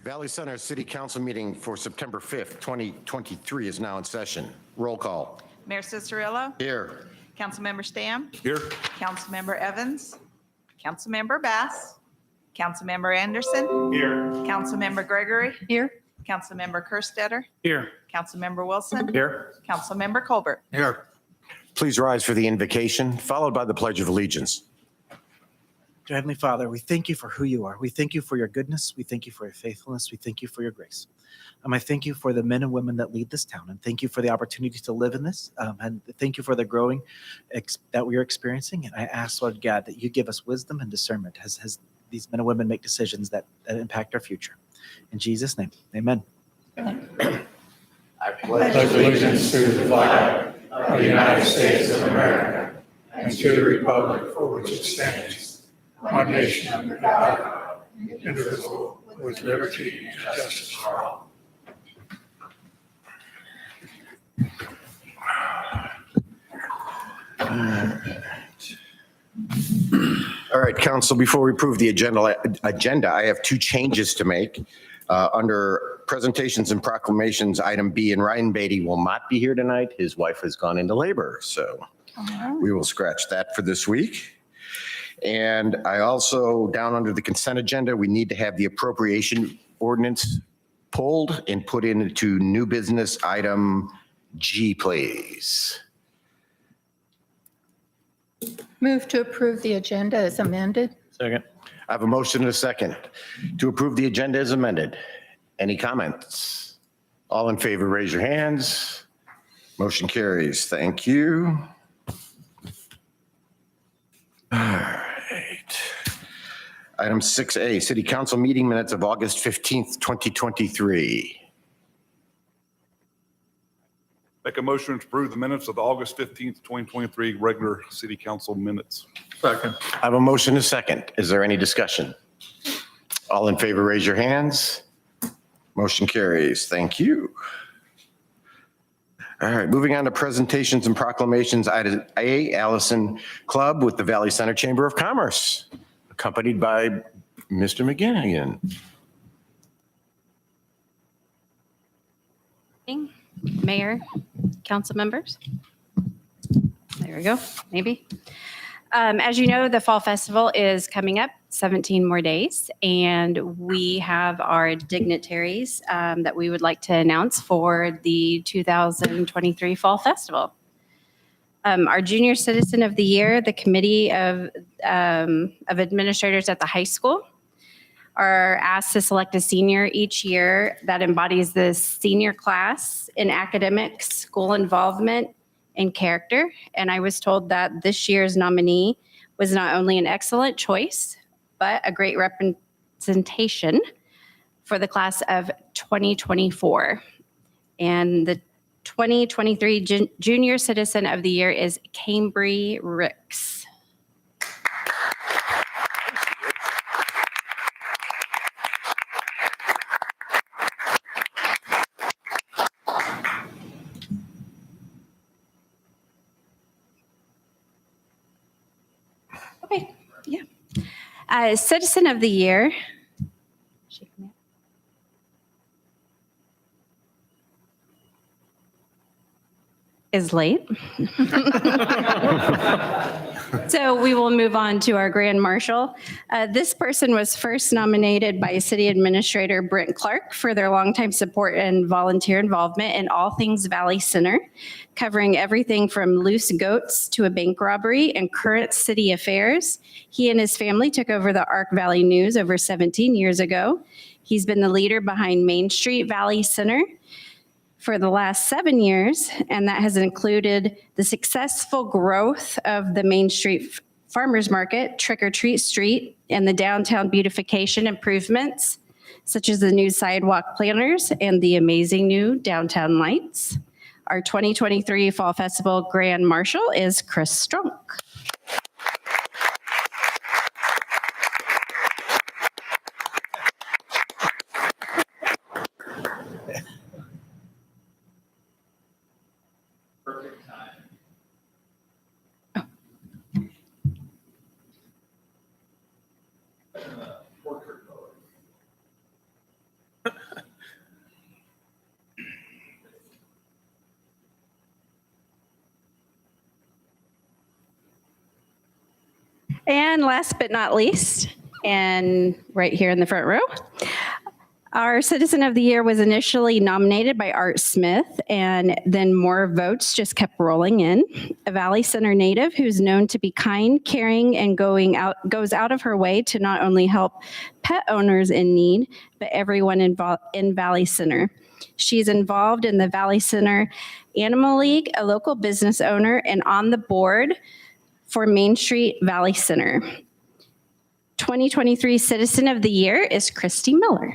Valley Center City Council meeting for September 5th, 2023 is now in session. Roll call. Mayor Cicerillo? Here. Councilmember Stamm? Here. Councilmember Evans? Councilmember Bass? Councilmember Anderson? Here. Councilmember Gregory? Here. Councilmember Kerstetter? Here. Councilmember Wilson? Here. Councilmember Colbert? Here. Please rise for the invocation, followed by the Pledge of Allegiance. Dear Heavenly Father, we thank you for who you are. We thank you for your goodness. We thank you for your faithfulness. We thank you for your grace. I thank you for the men and women that lead this town, and thank you for the opportunity to live in this. And thank you for the growing that we are experiencing. And I ask, Lord God, that you give us wisdom and discernment as these men and women make decisions that impact our future. In Jesus' name, amen. I pledge allegiance to the flag of the United States of America and to the republic for which it stands, one nation under God, indivisible, with liberty and justice for all. All right, Council, before we approve the agenda, I have two changes to make. Under presentations and proclamations, item B, and Ryan Beatty will not be here tonight. His wife has gone into labor, so we will scratch that for this week. And I also, down under the consent agenda, we need to have the appropriation ordinance pulled and put into new business item G, please. Move to approve the agenda as amended. Second. I have a motion and a second to approve the agenda as amended. Any comments? All in favor, raise your hands. Motion carries. Thank you. All right. Item 6A, City Council meeting minutes of August 15th, 2023. Make a motion to approve the minutes of the August 15th, 2023 regular city council minutes. Second. I have a motion and a second. Is there any discussion? All in favor, raise your hands. Motion carries. Thank you. All right, moving on to presentations and proclamations. Item A, Allison Club with the Valley Center Chamber of Commerce, accompanied by Mr. McGinnigan. Mayor, council members. There we go, maybe. As you know, the Fall Festival is coming up, 17 more days, and we have our dignitaries that we would like to announce for the 2023 Fall Festival. Our Junior Citizen of the Year, the Committee of Administrators at the high school, are asked to select a senior each year that embodies the senior class in academics, school involvement, and character. And I was told that this year's nominee was not only an excellent choice, but a great representation for the class of 2024. And the 2023 Junior Citizen of the Year is Cambry Ricks. Okay, yeah. Citizen of the Year. Is late. So we will move on to our Grand Marshal. This person was first nominated by City Administrator Brent Clark for their longtime support and volunteer involvement in all things Valley Center, covering everything from loose goats to a bank robbery and current city affairs. He and his family took over the Ark Valley News over 17 years ago. He's been the leader behind Main Street Valley Center for the last 7 years, and that has included the successful growth of the Main Street Farmers Market, Trick or Treat Street, and the downtown beautification improvements, such as the new sidewalk planters and the amazing new downtown lights. Our 2023 Fall Festival Grand Marshal is Chris Strunk. And last but not least, and right here in the front row, our Citizen of the Year was initially nominated by Art Smith, and then more votes just kept rolling in. A Valley Center native who's known to be kind, caring, and goes out of her way to not only help pet owners in need, but everyone in Valley Center. She's involved in the Valley Center Animal League, a local business owner, and on the board for Main Street Valley Center. 2023 Citizen of the Year is Christy Miller.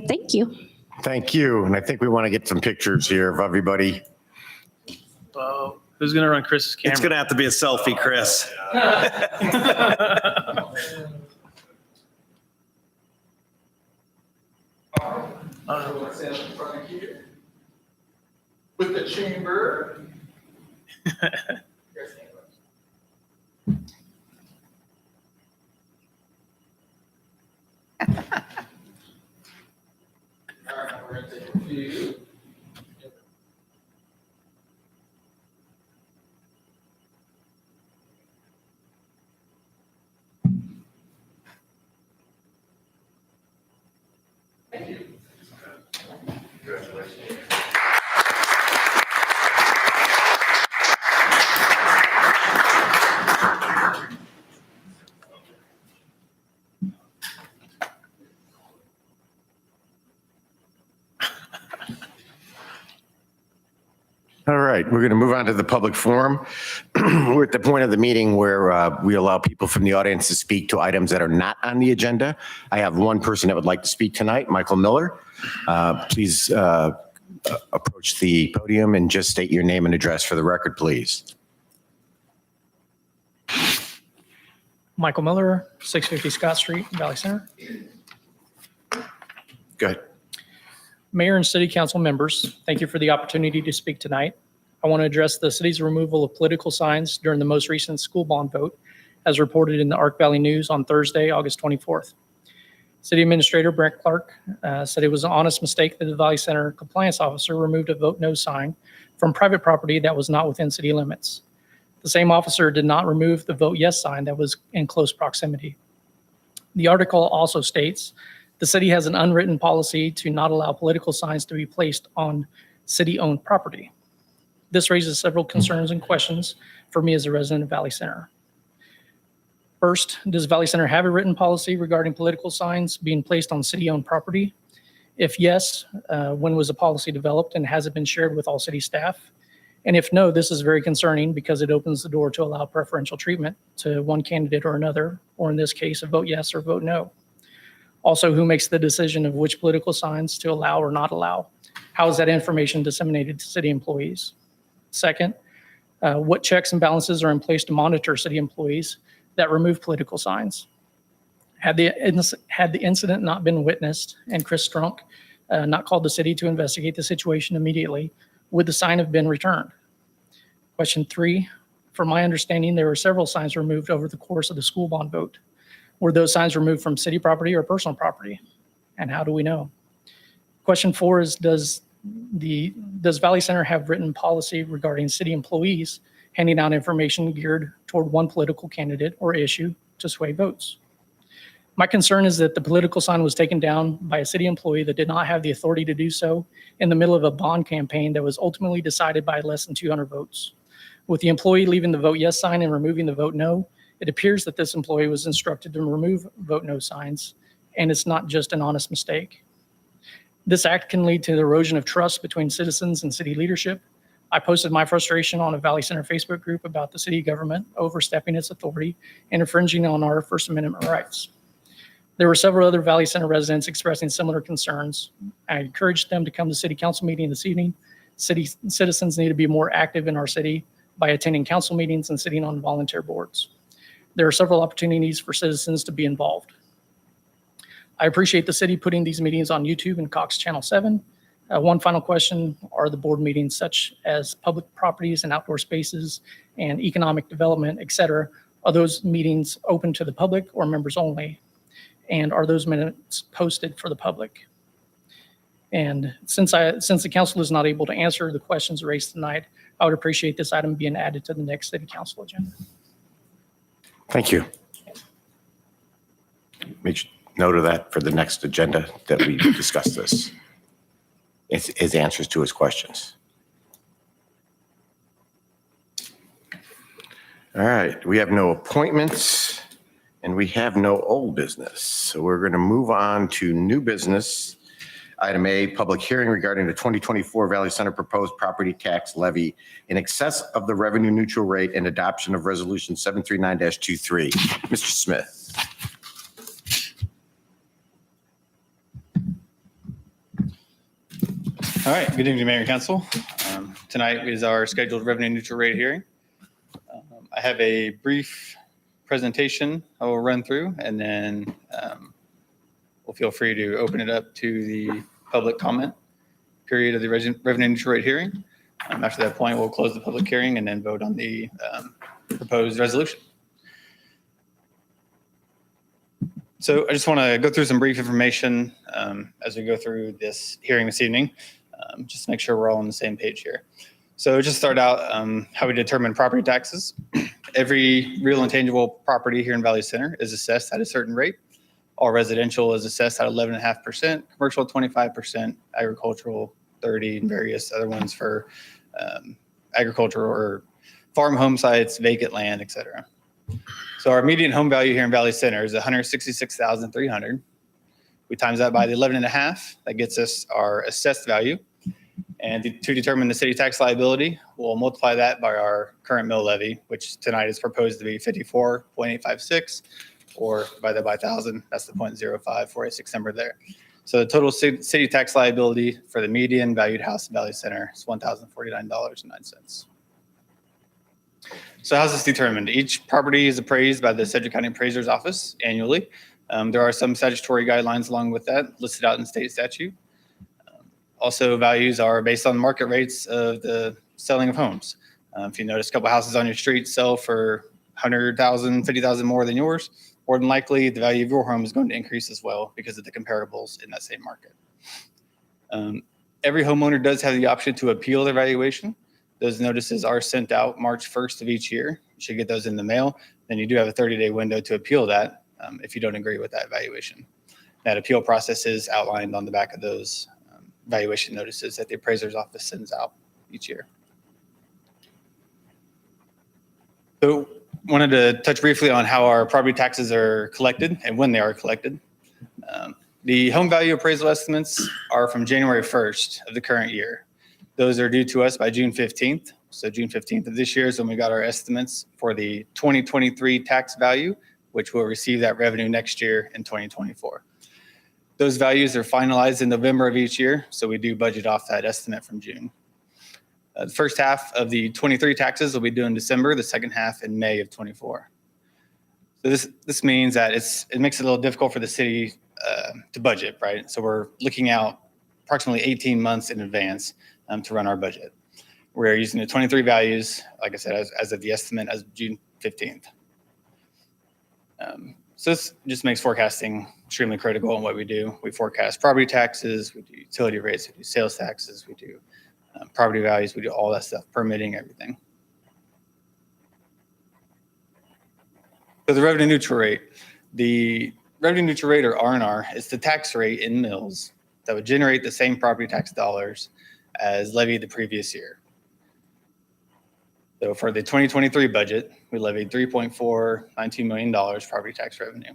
Thank you. Thank you. And I think we want to get some pictures here of everybody. Well, who's going to run Chris's camera? It's going to have to be a selfie, Chris. With the chamber. All right, we're going to take a few. All right, we're going to move on to the public forum. We're at the point of the meeting where we allow people from the audience to speak to items that are not on the agenda. I have one person that would like to speak tonight, Michael Miller. Please approach the podium and just state your name and address for the record, please. Michael Miller, 650 Scott Street, Valley Center. Go ahead. Mayor and city council members, thank you for the opportunity to speak tonight. I want to address the city's removal of political signs during the most recent school bond vote, as reported in the Ark Valley News on Thursday, August 24th. City Administrator Brent Clark said it was an honest mistake that the Valley Center compliance officer removed a vote no sign from private property that was not within city limits. The same officer did not remove the vote yes sign that was in close proximity. The article also states, the city has an unwritten policy to not allow political signs to be placed on city-owned property. This raises several concerns and questions for me as a resident of Valley Center. First, does Valley Center have a written policy regarding political signs being placed on city-owned property? If yes, when was the policy developed and has it been shared with all city staff? And if no, this is very concerning because it opens the door to allow preferential treatment to one candidate or another, or in this case, a vote yes or vote no. Also, who makes the decision of which political signs to allow or not allow? How is that information disseminated to city employees? Second, what checks and balances are in place to monitor city employees that remove political signs? Had the incident not been witnessed and Chris Strunk not called the city to investigate the situation immediately, would the sign have been returned? Question 3, from my understanding, there were several signs removed over the course of the school bond vote. Were those signs removed from city property or personal property? And how do we know? Question 4 is, does Valley Center have written policy regarding city employees handing out information geared toward one political candidate or issue to sway votes? My concern is that the political sign was taken down by a city employee that did not have the authority to do so in the middle of a bond campaign that was ultimately decided by less than 200 votes. With the employee leaving the vote yes sign and removing the vote no, it appears that this employee was instructed to remove vote no signs, and it's not just an honest mistake. This act can lead to the erosion of trust between citizens and city leadership. I posted my frustration on a Valley Center Facebook group about the city government overstepping its authority and infringing on our First Amendment rights. There were several other Valley Center residents expressing similar concerns. I encouraged them to come to city council meeting this evening. Citizens need to be more active in our city by attending council meetings and sitting on volunteer boards. There are several opportunities for citizens to be involved. I appreciate the city putting these meetings on YouTube and Cox Channel 7. One final question, are the board meetings such as public properties and outdoor spaces and economic development, et cetera, are those meetings open to the public or members only? And are those minutes posted for the public? And since the council is not able to answer the questions raised tonight, I would appreciate this item being added to the next city council agenda. Thank you. Make note of that for the next agenda that we discuss this. His answers to his questions. All right, we have no appointments and we have no old business. So we're going to move on to new business. Item A, public hearing regarding the 2024 Valley Center proposed property tax levy in excess of the revenue neutral rate and adoption of resolution 739-23. Mr. Smith. All right, good evening, Mayor and Council. Tonight is our scheduled revenue neutral rate hearing. I have a brief presentation I will run through, and then we'll feel free to open it up to the public comment period of the revenue neutral rate hearing. After that point, we'll close the public hearing and then vote on the proposed resolution. So I just want to go through some brief information as we go through this hearing this evening, just to make sure we're all on the same page here. So just start out how we determine property taxes. Every real and tangible property here in Valley Center is assessed at a certain rate. All residential is assessed at 11.5%, commercial 25%, agricultural 30%, and various other ones for agricultural or farm home sites, vacant land, et cetera. So our median home value here in Valley Center is $166,300. We times that by the 11.5, that gets us our assessed value. And to determine the city tax liability, we'll multiply that by our current mill levy, which tonight is proposed to be 54.856, or divide that by 1,000, that's the 0.05486 number there. So the total city tax liability for the median valued house in Valley Center is $1,049.09. So how's this determined? Each property is appraised by the Sedgwick County Appraiser's Office annually. There are some statutory guidelines along with that listed out in state statute. Also, values are based on market rates of the selling of homes. If you notice a couple houses on your street sell for $100,000, $50,000 more than yours, more than likely the value of your home is going to increase as well because of the comparables in that same market. Every homeowner does have the option to appeal their valuation. Those notices are sent out March 1st of each year. You should get those in the mail. Then you do have a 30-day window to appeal that if you don't agree with that valuation. That appeal process is outlined on the back of those valuation notices that the appraiser's office sends out each year. So wanted to touch briefly on how our property taxes are collected and when they are collected. The home value appraisal estimates are from January 1st of the current year. Those are due to us by June 15th. So June 15th of this year is when we got our estimates for the 2023 tax value, which will receive that revenue next year in 2024. Those values are finalized in November of each year, so we do budget off that estimate from June. The first half of the 23 taxes will be due in December, the second half in May of 24. So this means that it makes it a little difficult for the city to budget, right? So we're looking out approximately 18 months in advance to run our budget. We're using the 23 values, like I said, as of the estimate as of June 15th. So this just makes forecasting extremely critical in what we do. We forecast property taxes, we do utility rates, we do sales taxes, we do property values, we do all that stuff, permitting, everything. So the revenue neutral rate. The revenue neutral rate, or R&R, is the tax rate in mills that would generate the same property tax dollars as levied the previous year. So for the 2023 budget, we levied $3.492 million property tax revenue.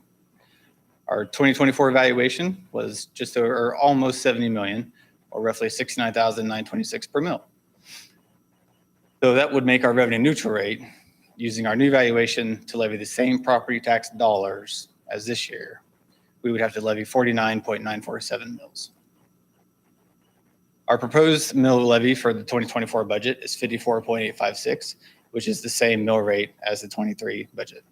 Our 2024 valuation was just over almost 70 million, or roughly 69,926 per mil. So that would make our revenue neutral rate, using our new valuation to levy the same property tax dollars as this year, we would have to levy 49.947 mils. Our proposed mill levy for the 2024 budget is 54.856, which is the same mill rate as the 23 budget.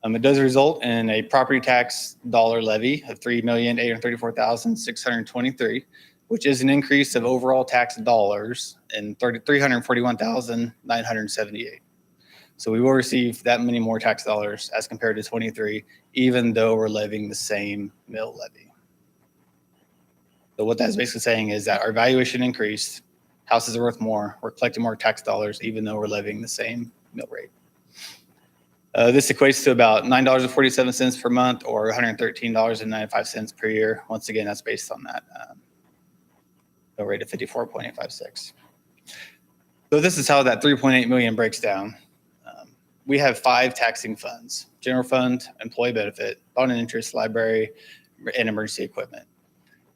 It does result in a property tax dollar levy of $3,834,623, which is an increase of overall tax dollars in $341,978. So we will receive that many more tax dollars as compared to 23, even though we're levying the same mill levy. So what that's basically saying is that our valuation increased, houses are worth more, we're collecting more tax dollars, even though we're levying the same mill rate. This equates to about $9.47 per month or $113.95 per year. Once again, that's based on that mill rate of 54.856. So this is how that 3.8 million breaks down. We have 5 taxing funds: general fund, employee benefit, bond and interest, library, and emergency equipment.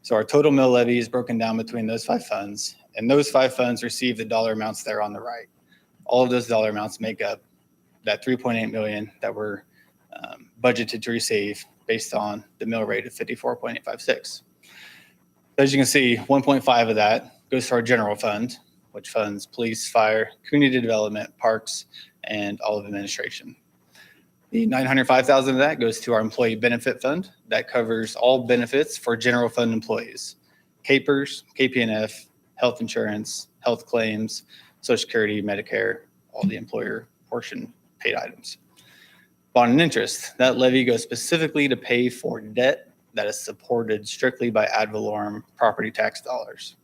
So our total mill levy is broken down between those 5 funds, and those 5 funds receive the dollar amounts there on the right. All of those dollar amounts make up that 3.8 million that we're budgeted to receive based on the mill rate of 54.856. As you can see, 1.5 of that goes to our general fund, which funds police, fire, community development, parks, and all of administration. The $905,000 of that goes to our employee benefit fund. That covers all benefits for general fund employees: CAPERS, KPNF, health insurance, health claims, Social Security, Medicare, all the employer portion paid items. Bond and interest, that levy goes specifically to pay for debt that is supported strictly by ad valorem property tax dollars.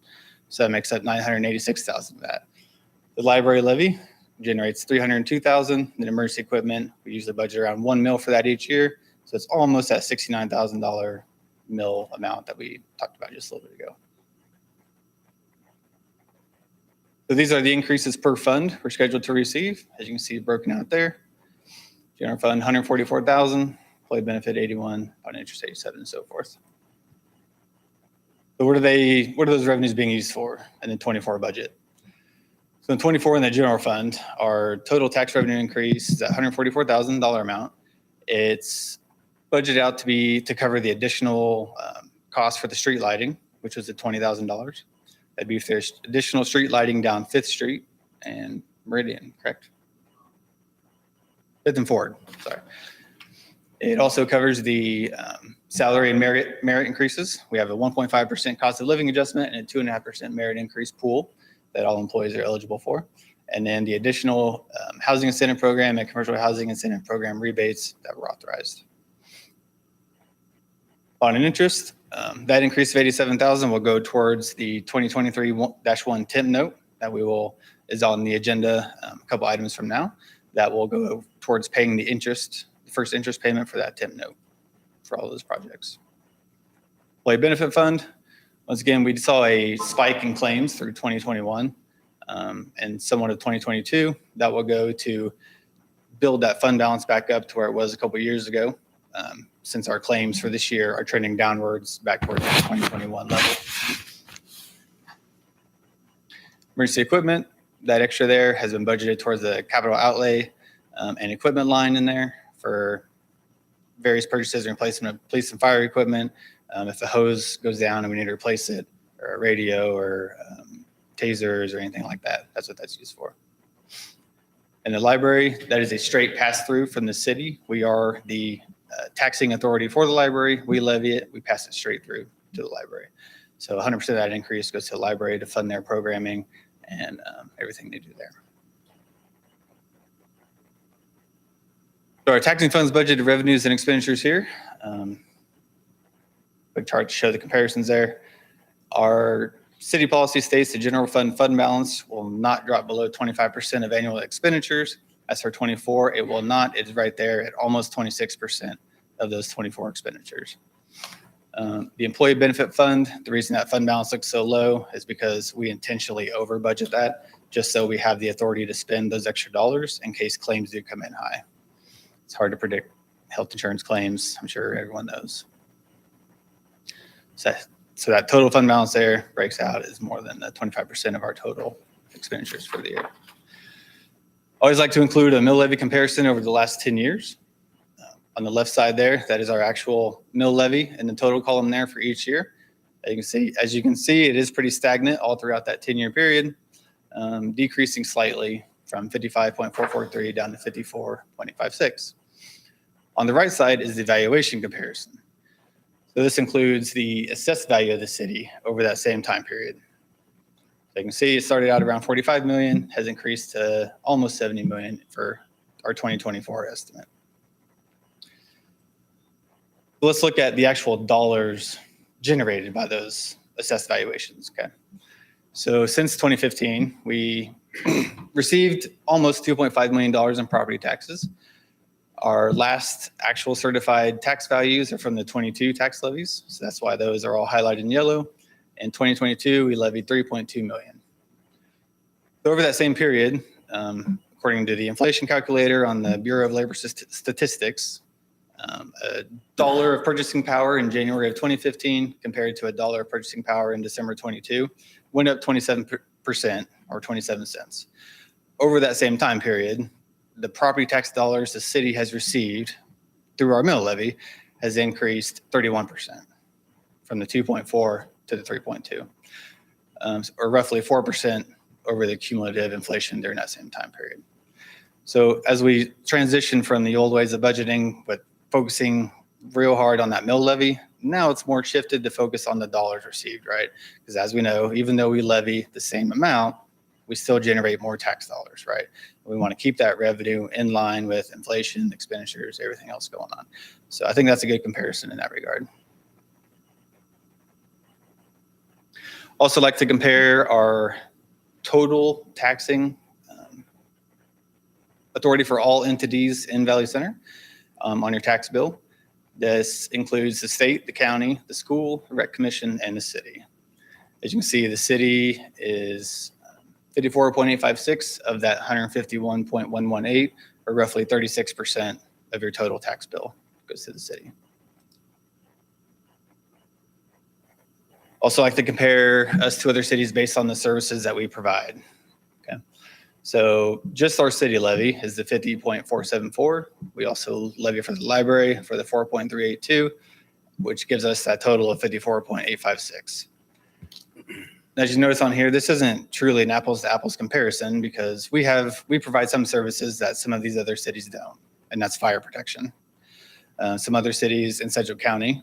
So that makes up $986,000 of that. The library levy generates $302,000. In emergency equipment, we usually budget around $1 million for that each year. So it's almost that $69,000 mill amount that we talked about just a little bit ago. So these are the increases per fund we're scheduled to receive. As you can see, broken out there. General fund, $144,000. Employee benefit, $81,000. On interest, $87,000, and so forth. So what are those revenues being used for in the 24 budget? So in 24 in the general fund, our total tax revenue increase is at $144,000 amount. It's budgeted out to cover the additional cost for the street lighting, which was at $20,000. That'd be if there's additional street lighting down 5th Street and Meridian, correct? 5th and Ford, sorry. It also covers the salary and merit increases. We have a 1.5% cost of living adjustment and a 2.5% merit increase pool that all employees are eligible for. And then the additional housing incentive program and commercial housing incentive program rebates that were authorized. Bond and interest, that increase of $87,000 will go towards the 2023-1 TIM note that is on the agenda a couple items from now. That will go towards paying the first interest payment for that TIM note for all those projects. Employee benefit fund, once again, we saw a spike in claims through 2021 and somewhat of 2022. That will go to build that fund balance back up to where it was a couple of years ago, since our claims for this year are trending downwards back towards the 2021 level. Emergency equipment, that extra there has been budgeted towards the capital outlay and equipment line in there for various purchases and replacement of police and fire equipment. If a hose goes down and we need to replace it, or a radio or tasers or anything like that, that's what that's used for. In the library, that is a straight pass-through from the city. We are the taxing authority for the library. We levy it, we pass it straight through to the library. So 100% of that increase goes to the library to fund their programming and everything they do there. So our taxing funds budgeted revenues and expenditures here. Quick chart to show the comparisons there. Our city policy states the general fund balance will not drop below 25% of annual expenditures. As for 24, it will not. It's right there at almost 26% of those 24 expenditures. The employee benefit fund, the reason that fund balance looks so low is because we intentionally over budget that just so we have the authority to spend those extra dollars in case claims do come in high. It's hard to predict health insurance claims. I'm sure everyone knows. So that total fund balance there breaks out is more than the 25% of our total expenditures for the year. Always like to include a mill levy comparison over the last 10 years. On the left side there, that is our actual mill levy in the total column there for each year. As you can see, it is pretty stagnant all throughout that 10-year period, decreasing slightly from 55.443 down to 54.856. On the right side is the valuation comparison. So this includes the assessed value of the city over that same time period. So you can see it started out around 45 million, has increased to almost 70 million for our 2024 estimate. So let's look at the actual dollars generated by those assessed valuations. Okay. So since 2015, we received almost $2.5 million in property taxes. Our last actual certified tax values are from the 22 tax levies. So that's why those are all highlighted in yellow. In 2022, we levied 3.2 million. So over that same period, according to the inflation calculator on the Bureau of Labor Statistics, a dollar of purchasing power in January of 2015 compared to a dollar of purchasing power in December 22 went up 27% or 27 cents. Over that same time period, the property tax dollars the city has received through our mill levy has increased 31% from the 2.4 to the 3.2, or roughly 4% over the cumulative inflation during that same time period. So as we transition from the old ways of budgeting, but focusing real hard on that mill levy, now it's more shifted to focus on the dollars received, right? Because as we know, even though we levy the same amount, we still generate more tax dollars, right? We want to keep that revenue in line with inflation, expenditures, everything else going on. So I think that's a good comparison in that regard. Also like to compare our total taxing authority for all entities in Valley Center on your tax bill. This includes the state, the county, the school, the rec commission, and the city. As you can see, the city is 54.856 of that 151.118, or roughly 36% of your total tax bill goes to the city. Also like to compare us to other cities based on the services that we provide. Okay. So just our city levy is the 50.474. We also levy for the library for the 4.382, which gives us that total of 54.856. As you notice on here, this isn't truly an apples to apples comparison because we provide some services that some of these other cities don't, and that's fire protection. Some other cities in Sedgwick County,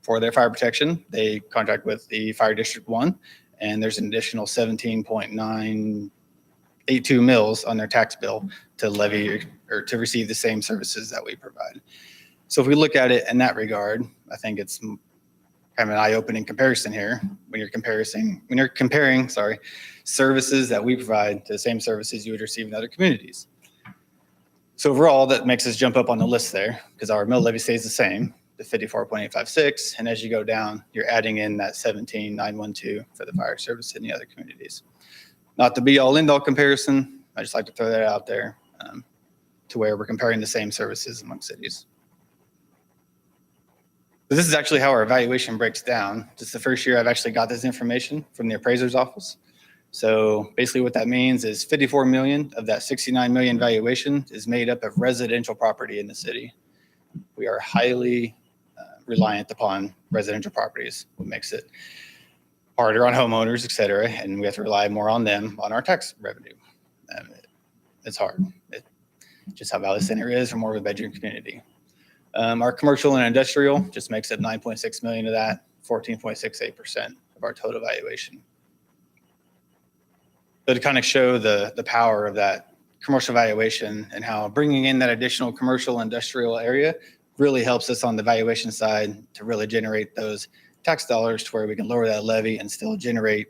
for their fire protection, they contract with the Fire District 1, and there's an additional 17.982 mills on their tax bill to levy or to receive the same services that we provide. So if we look at it in that regard, I think it's kind of an eye-opening comparison here when you're comparing services that we provide to the same services you would receive in other communities. So overall, that makes us jump up on the list there because our mill levy stays the same, the 54.856, and as you go down, you're adding in that 17.912 for the fire service in the other communities. Not to be all end all comparison, I just like to throw that out there to where we're comparing the same services among cities. But this is actually how our evaluation breaks down. This is the first year I've actually got this information from the appraiser's office. So basically what that means is 54 million of that 69 million valuation is made up of residential property in the city. We are highly reliant upon residential properties, what makes it harder on homeowners, et cetera, and we have to rely more on them on our tax revenue. It's hard. It's just how Valley Center is. We're more of a bedroom community. Our commercial and industrial just makes up 9.6 million of that, 14.68% of our total valuation. So to kind of show the power of that commercial valuation and how bringing in that additional commercial industrial area really helps us on the valuation side to really generate those tax dollars to where we can lower that levy and still generate,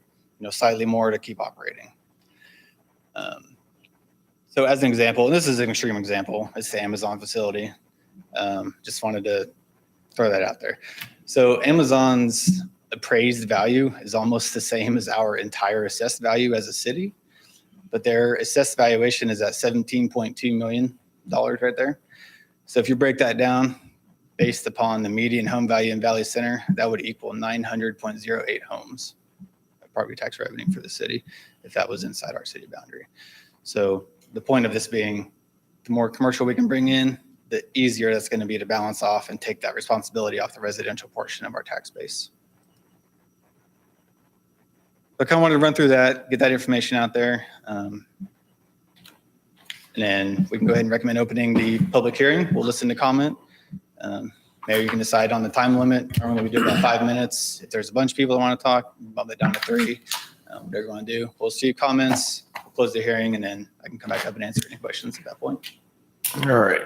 slightly more to keep operating. So as an example, and this is an extreme example, it's the Amazon facility. Just wanted to throw that out there. So Amazon's appraised value is almost the same as our entire assessed value as a city, but their assessed valuation is at $17.2 million right there. So if you break that down based upon the median home value in Valley Center, that would equal 900.08 homes of property tax revenue for the city if that was inside our city boundary. So the point of this being, the more commercial we can bring in, the easier that's going to be to balance off and take that responsibility off the residential portion of our tax base. I kind of wanted to run through that, get that information out there. And then we can go ahead and recommend opening the public hearing. We'll listen to comment. Maybe you can decide on the time limit. Normally we do about 5 minutes. If there's a bunch of people that want to talk, bump it down to 3. Whatever you want to do. We'll see comments, we'll close the hearing, and then I can come back up and answer any questions at that point. All right.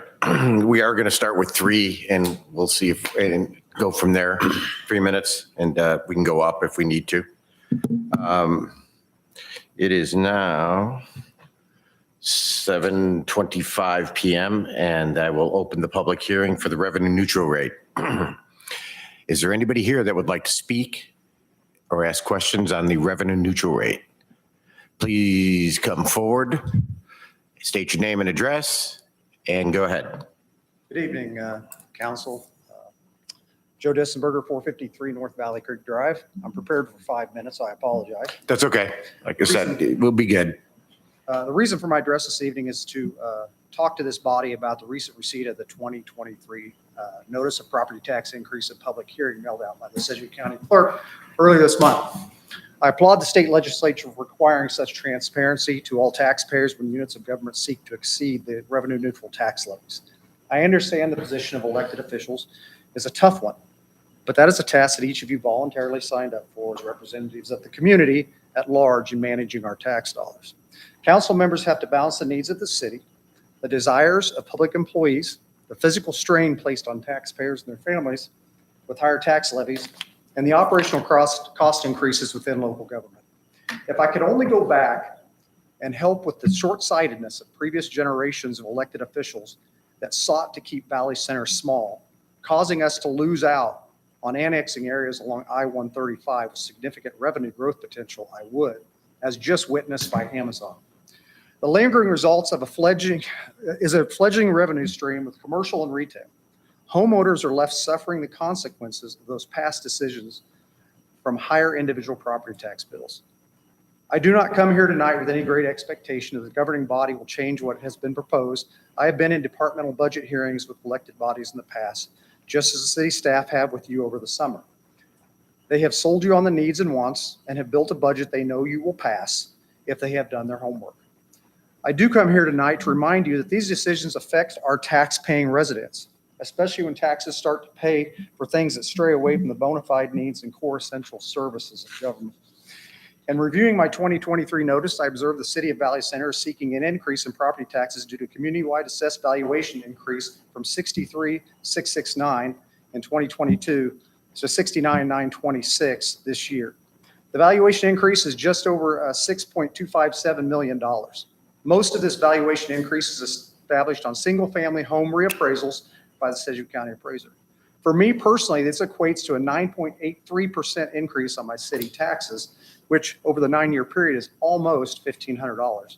We are going to start with 3, and we'll see if, and go from there, 3 minutes, and we can go up if we need to. It is now 7:25 PM, and I will open the public hearing for the revenue neutral rate. Is there anybody here that would like to speak or ask questions on the revenue neutral rate? Please come forward, state your name and address, and go ahead. Good evening, council. Joe Dissenberger, 453 North Valley Creek Drive. I'm prepared for 5 minutes. I apologize. That's okay. Like I said, we'll be good. The reason for my address this evening is to talk to this body about the recent receipt of the 2023 notice of property tax increase at public hearing mailed out by the Sedgwick County Clerk earlier this month. I applaud the state legislature for requiring such transparency to all taxpayers when units of government seek to exceed the revenue neutral tax levies. I understand the position of elected officials is a tough one, but that is a task that each of you voluntarily signed up for as representatives of the community at large in managing our tax dollars. Council members have to balance the needs of the city, the desires of public employees, the physical strain placed on taxpayers and their families with higher tax levies, and the operational cost increases within local government. If I could only go back and help with the short-sightedness of previous generations of elected officials that sought to keep Valley Center small, causing us to lose out on annexing areas along I-135 with significant revenue growth potential, I would, as just witnessed by Amazon. The lingering results of a fledgling revenue stream with commercial and retail. Homeowners are left suffering the consequences of those past decisions from higher individual property tax bills. I do not come here tonight with any great expectation that the governing body will change what has been proposed. I have been in departmental budget hearings with elected bodies in the past, just as the city staff have with you over the summer. They have sold you on the needs and wants and have built a budget they know you will pass if they have done their homework. I do come here tonight to remind you that these decisions affect our tax-paying residents, especially when taxes start to pay for things that stray away from the bona fide needs and core essential services of government. In reviewing my 2023 notice, I observed the city of Valley Center is seeking an increase in property taxes due to community-wide assessed valuation increase from 63,669 in 2022 to 69,926 this year. The valuation increase is just over $6.257 million. Most of this valuation increase is established on single-family home reappraisals by the Sedgwick County Appraiser. For me personally, this equates to a 9.83% increase on my city taxes, which over the 9-year period is almost $1,500.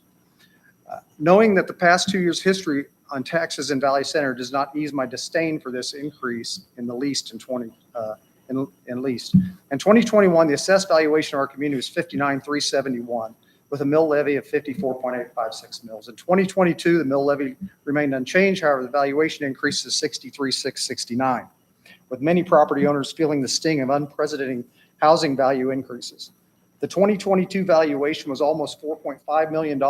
Knowing that the past 2 years' history on taxes in Valley Center does not ease my disdain for this increase in the least in 2021, the assessed valuation of our community was $59,371 with a mill levy of 54.856 mills. In 2022, the mill levy remained unchanged. However, the valuation increased to 63,669, with many property owners feeling the sting of unprecedented housing value increases. The 2022 valuation was almost $4.5 million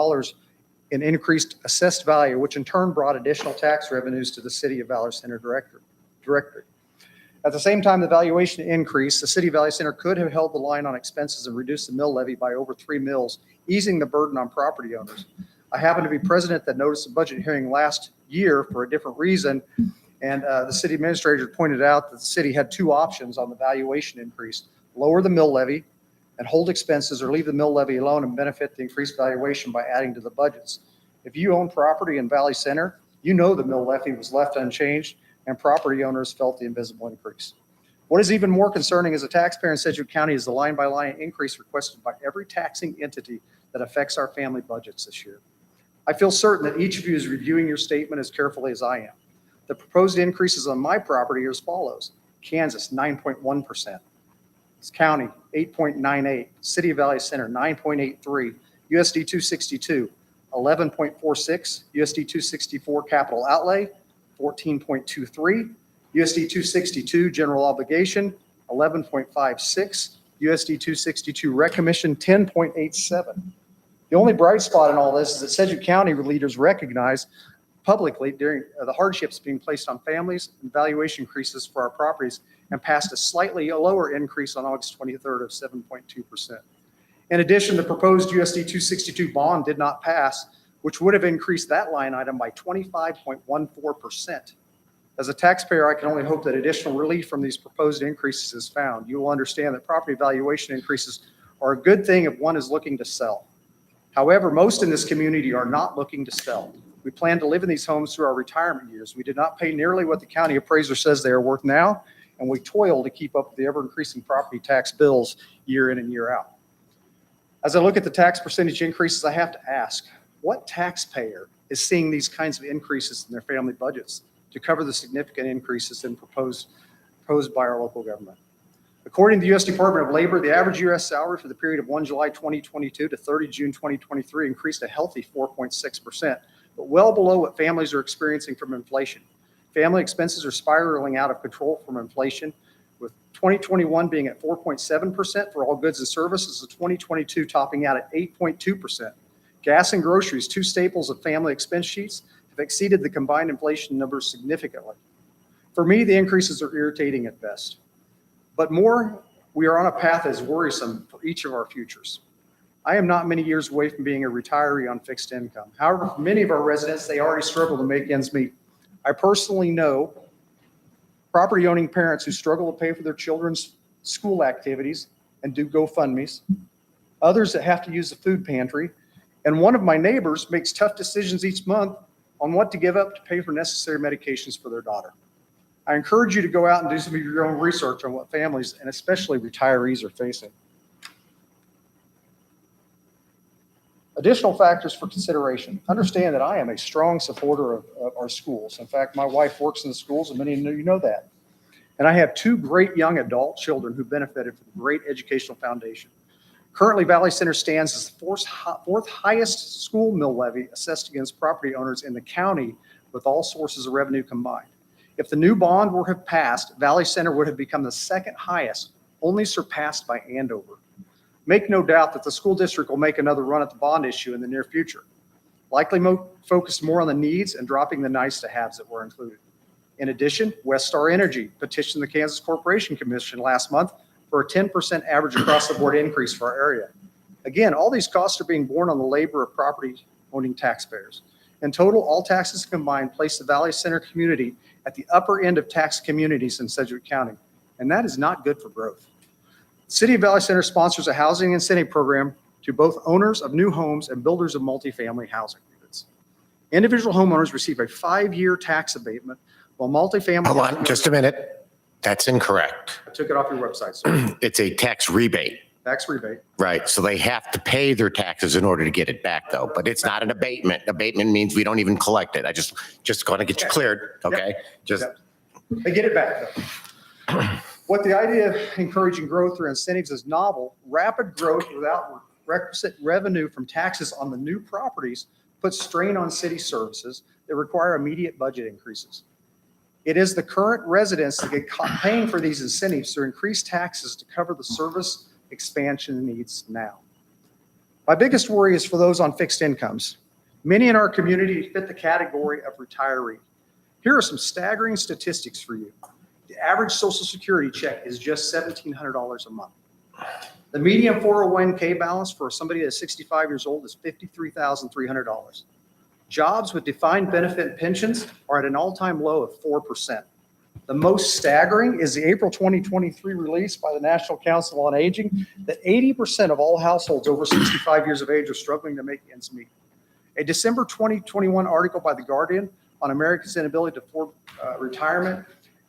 in increased assessed value, which in turn brought additional tax revenues to the city of Valley Center directory. At the same time the valuation increased, the city of Valley Center could have held the line on expenses and reduced the mill levy by over 3 mills, easing the burden on property owners. I happen to be president that noticed the budget hearing last year for a different reason, and the city administrator pointed out that the city had 2 options on the valuation increase: lower the mill levy and hold expenses, or leave the mill levy alone and benefit the increased valuation by adding to the budgets. If you own property in Valley Center, you know the mill levy was left unchanged and property owners felt the invisible increase. What is even more concerning as a taxpayer in Sedgwick County is the line-by-line increase requested by every taxing entity that affects our family budgets this year. I feel certain that each of you is reviewing your statement as carefully as I am. The proposed increases on my property are as follows: Kansas, 9.1%. County, 8.98. City of Valley Center, 9.83. USD 262, 11.46. USD 264 capital outlay, 14.23. USD 262 general obligation, 11.56. USD 262 recommission, 10.87. The only bright spot in all this is that Sedgwick County leaders recognize publicly during the hardships being placed on families and valuation increases for our properties, and passed a slightly lower increase on August 23rd of 7.2%. In addition, the proposed USD 262 bond did not pass, which would have increased that line item by 25.14%. As a taxpayer, I can only hope that additional relief from these proposed increases is found. You will understand that property valuation increases are a good thing if one is looking to sell. However, most in this community are not looking to sell. We plan to live in these homes through our retirement years. We did not pay nearly what the county appraiser says they are worth now, and we toil to keep up with the ever-increasing property tax bills year in and year out. As I look at the tax percentage increases, I have to ask, what taxpayer is seeing these kinds of increases in their family budgets to cover the significant increases proposed by our local government? According to the U.S. Department of Labor, the average U.S. salary for the period of 1 July 2022 to 30 June 2023 increased a healthy 4.6%, but well below what families are experiencing from inflation. Family expenses are spiraling out of control from inflation, with 2021 being at 4.7% for all goods and services, and 2022 topping out at 8.2%. Gas and groceries, two staples of family expense sheets, have exceeded the combined inflation numbers significantly. For me, the increases are irritating at best. But more, we are on a path that is worrisome for each of our futures. I am not many years away from being a retiree on fixed income. However, for many of our residents, they already struggle to make ends meet. I personally know property owning parents who struggle to pay for their children's school activities and do GoFundMes, others that have to use the food pantry, and one of my neighbors makes tough decisions each month on what to give up to pay for necessary medications for their daughter. I encourage you to go out and do some of your own research on what families and especially retirees are facing. Additional factors for consideration. Understand that I am a strong supporter of our schools. In fact, my wife works in the schools, and many of you know that. And I have two great young adult children who benefited from the great educational foundation. Currently, Valley Center stands as the fourth highest school mill levy assessed against property owners in the county with all sources of revenue combined. If the new bond were to have passed, Valley Center would have become the second highest, only surpassed by Andover. Make no doubt that the school district will make another run at the bond issue in the near future, likely focused more on the needs and dropping the nice to haves that were included. In addition, Westar Energy petitioned the Kansas Corporation Commission last month for a 10% average across the board increase for our area. Again, all these costs are being borne on the labor of property owning taxpayers. In total, all taxes combined place the Valley Center community at the upper end of tax communities in Sedgwick County, and that is not good for growth. The City of Valley Center sponsors a housing incentive program to both owners of new homes and builders of multifamily housing units. Individual homeowners receive a 5-year tax abatement, while multifamily. Hold on, just a minute. That's incorrect. I took it off your website, sir. It's a tax rebate. Tax rebate. Right, so they have to pay their taxes in order to get it back, though, but it's not an abatement. Abatement means we don't even collect it. I just going to get you cleared, okay? Just, They get it back, though. What the idea of encouraging growth through incentives is novel. Rapid growth without requisite revenue from taxes on the new properties puts strain on city services that require immediate budget increases. It is the current residents that get caught paying for these incentives through increased taxes to cover the service expansion needs now. My biggest worry is for those on fixed incomes. Many in our community fit the category of retiree. Here are some staggering statistics for you. The average Social Security check is just $1,700 a month. The median 401k balance for somebody that's 65 years old is $53,300. Jobs with defined benefit pensions are at an all-time low of 4%. The most staggering is the April 2023 release by the National Council on Aging that 80% of all households over 65 years of age are struggling to make ends meet. A December 2021 article by The Guardian on Americans' inability to afford retirement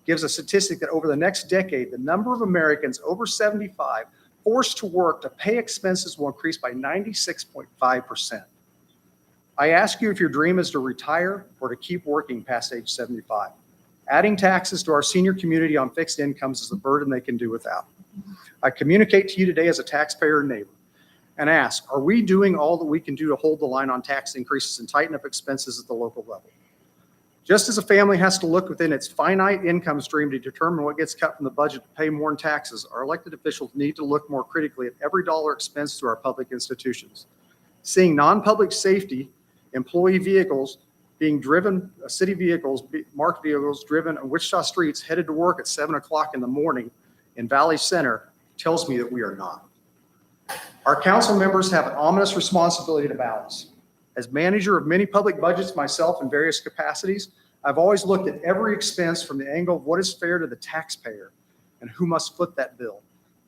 gives a statistic that over the next decade, the number of Americans over 75 forced to work to pay expenses will increase by 96.5%. I ask you if your dream is to retire or to keep working past age 75. Adding taxes to our senior community on fixed incomes is a burden they can do without. I communicate to you today as a taxpayer and neighbor and ask, are we doing all that we can do to hold the line on tax increases and tighten up expenses at the local level? Just as a family has to look within its finite income stream to determine what gets cut from the budget to pay more in taxes, our elected officials need to look more critically at every dollar expensed to our public institutions. Seeing non-public safety employee vehicles being driven, city vehicles, marked vehicles driven on Wichita streets headed to work at 7 o'clock in the morning in Valley Center tells me that we are not. Our council members have an ominous responsibility to balance. As manager of many public budgets myself in various capacities, I've always looked at every expense from the angle of what is fair to the taxpayer and who must foot that bill.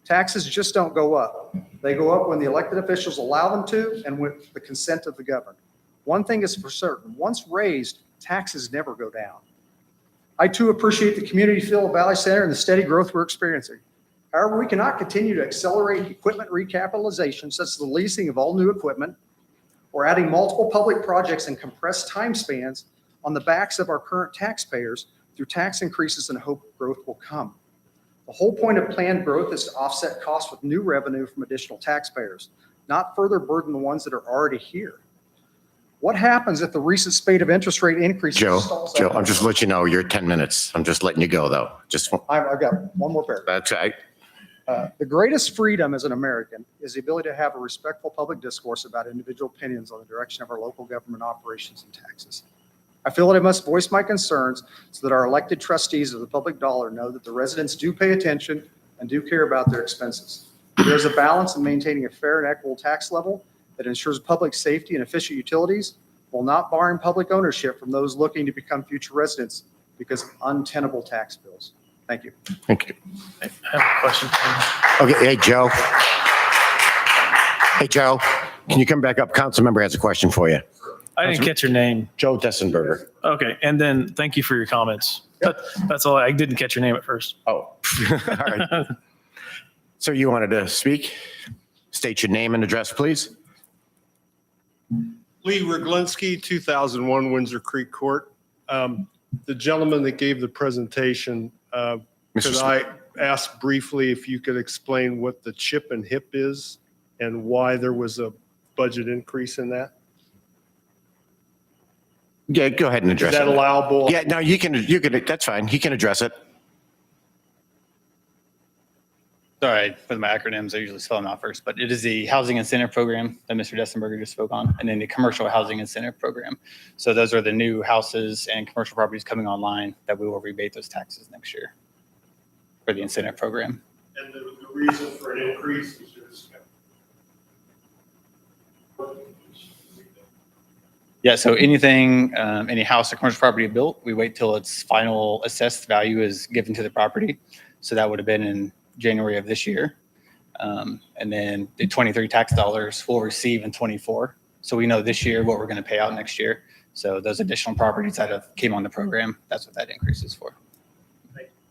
Taxes just don't go up. They go up when the elected officials allow them to and with the consent of the governed. One thing is for certain, once raised, taxes never go down. I too appreciate the community feel of Valley Center and the steady growth we're experiencing. However, we cannot continue to accelerate equipment recapitalization, such as the leasing of all new equipment, or adding multiple public projects and compressed time spans on the backs of our current taxpayers through tax increases and hope growth will come. The whole point of planned growth is to offset costs with new revenue from additional taxpayers, not further burden the ones that are already here. What happens if the recent spate of interest rate increases stalls Joe, out? I'm just letting you know, you're 10 minutes. I'm just letting you go, though. I've got one more paragraph. That's right. The greatest freedom as an American is the ability to have a respectful public discourse about individual opinions on the direction of our local government operations and taxes. I feel that I must voice my concerns so that our elected trustees of the public dollar know that the residents do pay attention and do care about their expenses. There's a balance in maintaining a fair and equitable tax level that ensures public safety and efficient utilities while not barring public ownership from those looking to become future residents because of untenable tax bills. Thank you. Thank you. I have a question for you. Okay, hey, Joe. Hey, Joe, can you come back up? Council member has a question for you. I didn't catch your name. Joe Dessenberger. Okay, and then thank you for your comments. That's all. I didn't catch your name at first. Oh, all right. So you wanted to speak? State your name and address, please. Lee Roglinski, 2001 Windsor Creek Court. The gentleman that gave the presentation, Mr. could I ask briefly if you could explain what the CHIP and HIP is and why there was a budget increase in that? Yeah, go ahead and Is address that it. allowable? Yeah, no, you can, that's fine. He can address it. Sorry, with my acronyms, I usually spell them out first, but it is the Housing Incentive Program that Mr. Dessenberger just spoke on, and then the Commercial Housing Incentive Program. So those are the new houses and commercial properties coming online that we will rebate those taxes next year for the incentive program. And the reason for an increase is just. Yeah, so anything, any house or commercial property built, we wait till its final assessed value is given to the property. So that would have been in January of this year. And then the 23 tax dollars we'll receive in 24. So we know this year what we're going to pay out next year. So those additional properties that have came on the program, that's what that increase is for.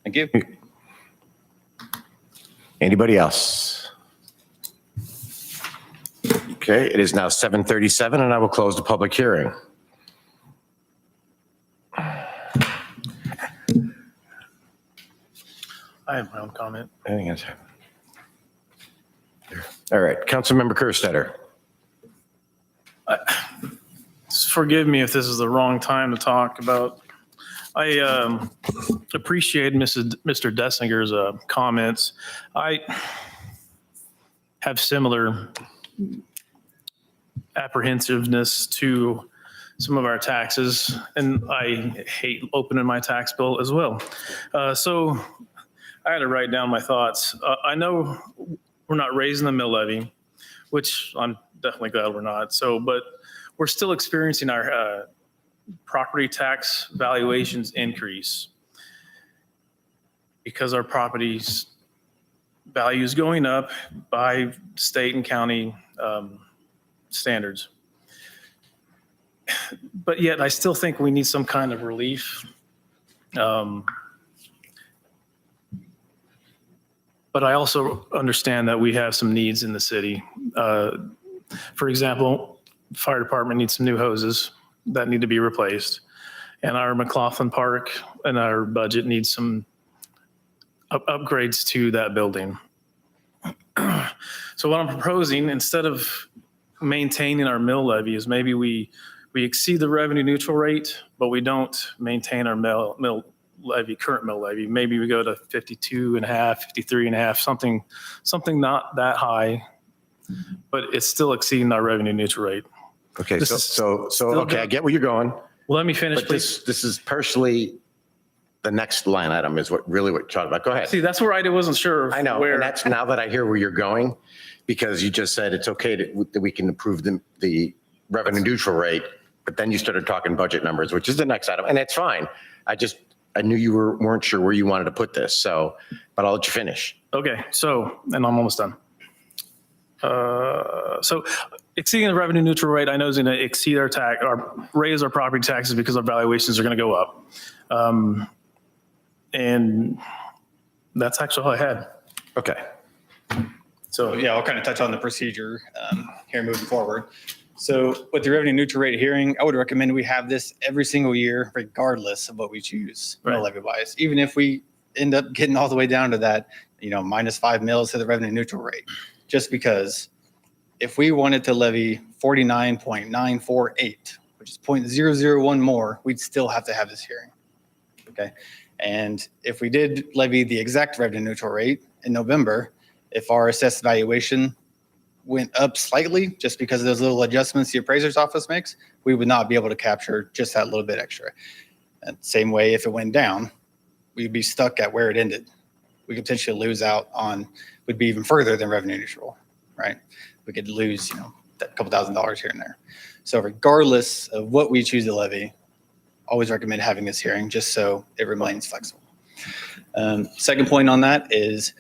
Thank you. Anybody else? Okay, it is now 7:37 and I will close the public hearing. I have my own comment. Anything else? All right, Councilmember Kerstetter. Forgive me if this is the wrong time to talk about. I appreciate Mr. Dessinger's comments. I have similar apprehensiveness to some of our taxes, and I hate opening my tax bill as well. So I had to write down my thoughts. I know we're not raising the mill levy, which I'm definitely glad we're not. So, but we're still experiencing our property tax valuations increase because our property's value is going up by state and county standards. But yet I still think we need some kind of relief. But I also understand that we have some needs in the city. For example, fire department needs some new hoses that need to be replaced. And our McLaughlin Park and our budget needs some upgrades to that building. So what I'm proposing, instead of maintaining our mill levy, is maybe we exceed the revenue neutral rate, but we don't maintain our mill levy, current mill levy. Maybe we go to 52.5, 53.5, something not that high, but it's still exceeding our revenue neutral rate. Okay, This is so still okay, I good. get where you're going, Well, let me finish, but please. this is partially, the next line item is what you're talking about. Go ahead. See, that's where I wasn't sure. I know, where, and that's now that I hear where you're going, because you just said it's okay that we can approve the revenue neutral rate, but then you started talking budget numbers, which is the next item, and that's fine. I knew you weren't sure where you wanted to put this, so, but I'll let you finish. Okay, so, and I'm almost done. So exceeding the revenue neutral rate, I know is going to exceed raise our property taxes because our valuations are going to go up. And that's actually all I had. Okay. So yeah, I'll kind of touch on the procedure here moving forward. So with the revenue neutral rate hearing, I would recommend we have this every single year, regardless of what we choose, Right. levy wise. Even if we end up getting all the way down to that, minus 5 mils to the revenue neutral rate, just because if we wanted to levy 49.948, which is 0.001 more, we'd still have to have this hearing. Okay. And if we did levy the exact revenue neutral rate in November, if our assessed valuation went up slightly just because of those little adjustments the appraiser's office makes, we would not be able to capture just that little bit extra. And same way, if it went down, we'd be stuck at where it ended. We could potentially lose out on, would be even further than revenue neutral, right? We could lose, a couple $1,000s here and there. So regardless of what we choose to levy, always recommend having this hearing just so it remains flexible. Second point on that is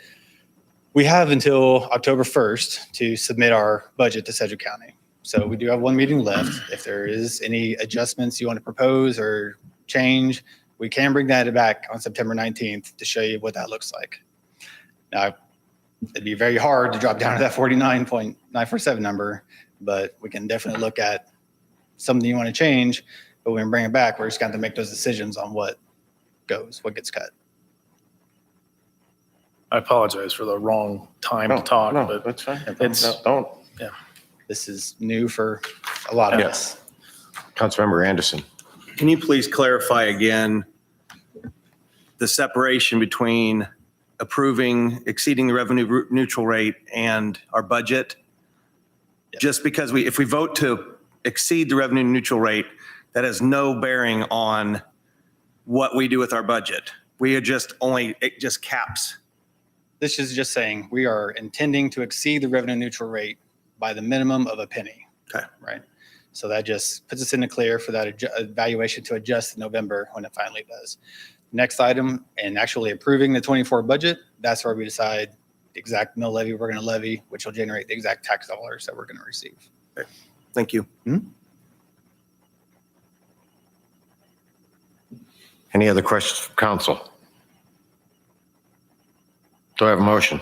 we have until October 1st to submit our budget to Sedgwick County. So we do have one meeting left. If there is any adjustments you want to propose or change, we can bring that back on September 19th to show you what that looks like. Now, it'd be very hard to drop down to that 49.947 number, but we can definitely look at something you want to change. But when we bring it back, we're just going to make those decisions on what goes, what gets cut. I apologize for the wrong time to talk, No, but that's fine. it's- Don't. This is new for a lot of Yes. us. Councilmember Anderson. Can you please clarify again the separation between exceeding the revenue neutral rate and our budget? Yep. Just because if we vote to exceed the revenue neutral rate, that has no bearing on what we do with our budget. It just caps. This is just saying we are intending to exceed the revenue neutral rate by the minimum of a penny. Okay. Right. So that just puts us in the clear for that evaluation to adjust in November when it finally does. Next item, and actually approving the 24 budget, that's where we decide the exact mill levy we're going to levy, which will generate the exact tax dollars that we're going to receive. Thank you. Any other questions from council? Do I have a motion?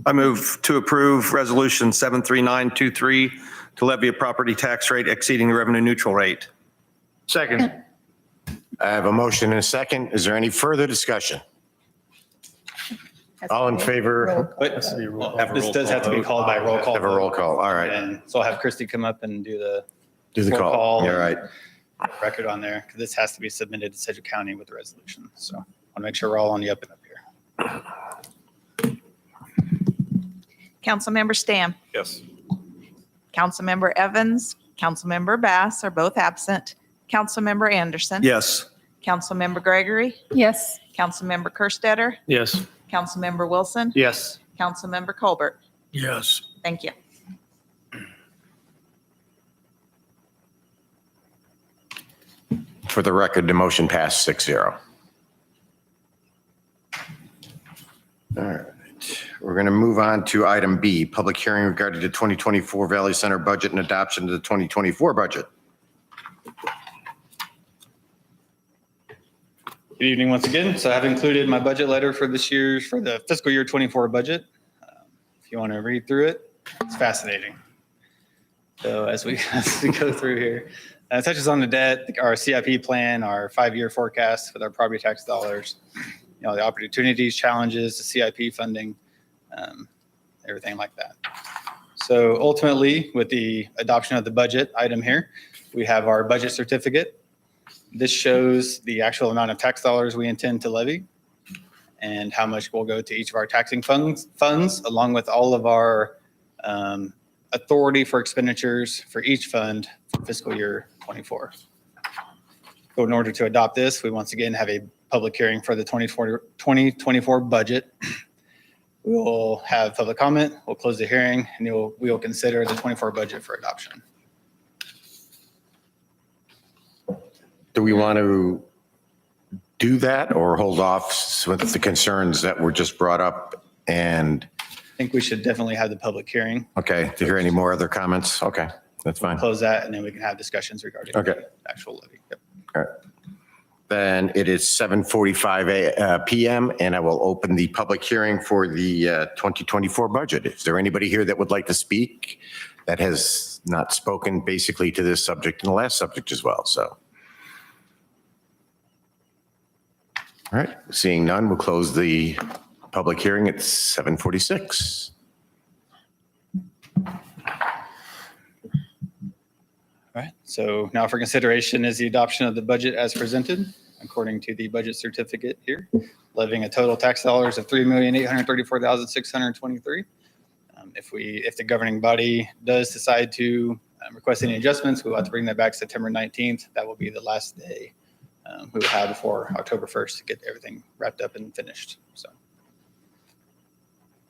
I move to approve Resolution 73923 to levy a property tax rate exceeding the revenue neutral rate. Second. I have a motion and a second. Is there any further discussion? All in favor? But this does have to be called by roll call. Have a roll vote. call. All right. And so I'll have Christy come up and do the Do the roll call. call. All right. record on there, because this has to be submitted to Sedgwick County with the resolution. So I want to make sure we're all on the up and up here. Councilmember Stamm, Yes. Councilmember Evans, Councilmember Bass are both absent. Councilmember Anderson. Yes. Councilmember Gregory, Yes. Councilmember Kerstetter, Yes. Councilmember Wilson, Yes. Councilmember Colbert. Yes. Thank you. For the record, the motion passed 6-0. All right, we're going to move on to item B, public hearing regarding the 2024 Valley Center budget and adoption of the 2024 budget. Good evening once again. So I've included my budget letter for the fiscal year 24 budget. If you want to read through it, it's fascinating. So as we go through here, it touches on the debt, our CIP plan, our 5-year forecast with our property tax dollars, the opportunities, challenges, the CIP funding, everything like that. So ultimately, with the adoption of the budget item here, we have our budget certificate. This shows the actual amount of tax dollars we intend to levy and how much will go to each of our taxing funds along with all of our authority for expenditures for each fund for fiscal year 24. So in order to adopt this, we once again have a public hearing for the 2024 budget. We will have public comment, we'll close the hearing, and we will consider the 24 budget for adoption. do we want to do that or hold off with the concerns that were just brought up? And, I think we should definitely have the public hearing, okay, to hear any more other comments? Okay, that's fine. close that, and then we can have discussions regarding Okay. the actual levy. Yep. All right. Then it is 7:45 PM, and I will open the public hearing for the 2024 budget. Is there anybody here that would like to speak that has not spoken basically to this subject and the last subject as well? So, all right, seeing none, we'll close the public hearing at 7:46. All right, so now for consideration is the adoption of the budget as presented, according to the budget certificate here, levying a total tax dollars of $3,834,623. If the governing body does decide to request any adjustments, we'll have to bring that back September 19th. That will be the last day we will have before October 1st to get everything wrapped up and finished, so.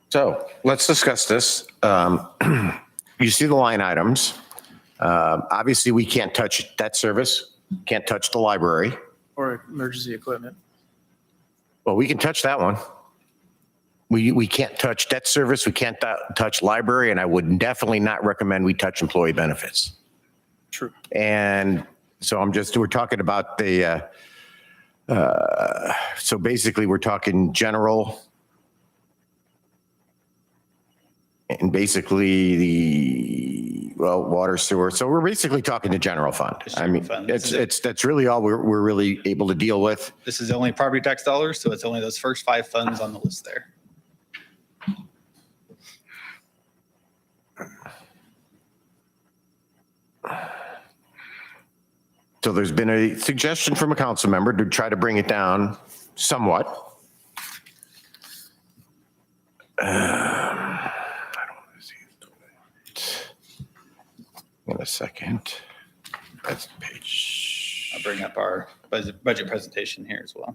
So let's discuss this. You see the line items. Obviously, we can't touch debt service, can't touch the library. Or emergency equipment. Well, we can touch that one. We can't touch debt service, we can't touch library, and I would definitely not recommend we touch employee benefits. True. And so we're talking about so basically we're talking general and basically water, sewer. So we're basically talking the general fund. Just I mean, general fund. that's really all we're really able to deal with. This is only property tax dollars, so it's only those first 5 funds on the list there. So there's been a suggestion from a council member to try to bring it down somewhat. I don't want to see it. In a second. That's the page. I'll bring up our budget presentation here as well.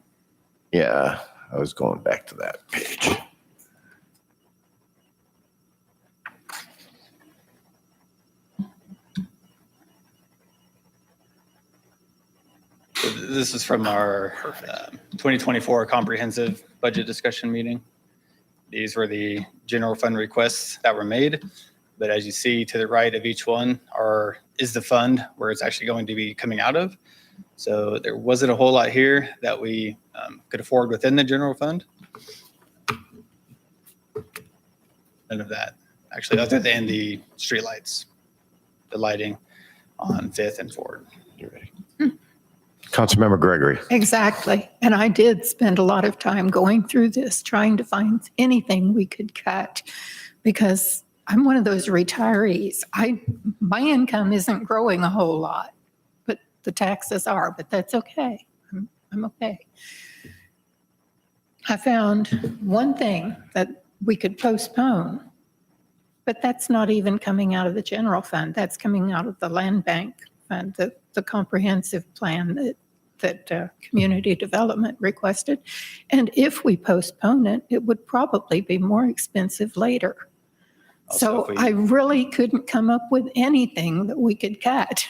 Yeah, I was going back to that page. So this is from our 2024 comprehensive budget discussion meeting. These were the general fund requests that were made. But as you see to the right of each one is the fund where it's actually going to be coming out of. So there wasn't a whole lot here that we could afford within the general fund. None of that, actually, other than the streetlights, the lighting on 5th and Ford. You ready? Councilmember Gregory. Exactly. And I did spend a lot of time going through this, trying to find anything we could cut because I'm one of those retirees. My income isn't growing a whole lot, but the taxes are, but that's okay. I'm okay. I found one thing that we could postpone, but that's not even coming out of the general fund. That's coming out of the land bank fund, the comprehensive plan that community development requested. And if we postpone it, it would probably be more expensive later. Also, So if I really couldn't come up with anything that we could cut.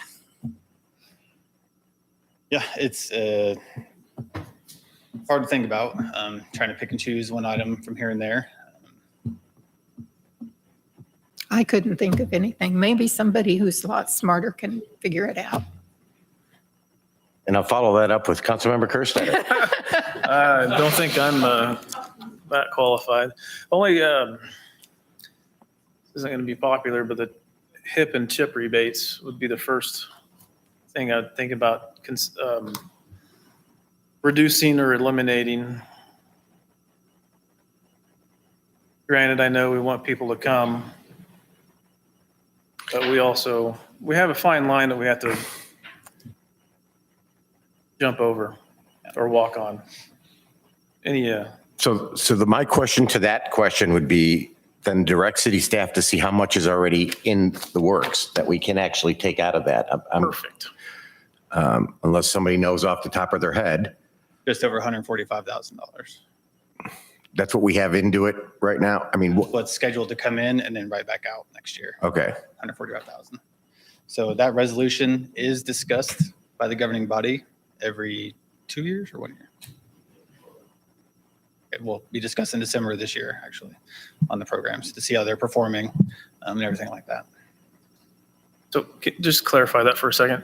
Yeah, it's hard to think about, trying to pick and choose one item from here and there. I couldn't think of anything. Maybe somebody who's a lot smarter can figure it out. And I'll follow that up with Councilmember Kerstetter. I don't think I'm that qualified. Only, this isn't going to be popular, but the HIP and CHIP rebates would be the first thing I'd think about reducing or eliminating. Granted, I know we want people to come, but we have a fine line that we have to jump over or walk on. So my question to that question would be then direct city staff to see how much is already in the works that we can actually take out of that. Perfect. Unless somebody knows off the top of their head. Just over $145,000. That's what we have into it right now. I mean, What's scheduled to come in and then right back out next year, okay. 145,000. So that resolution is discussed by the governing body every 2 years or 1 year. It will be discussed in December of this year, actually, on the programs to see how they're performing and everything like that. So just clarify that for a second.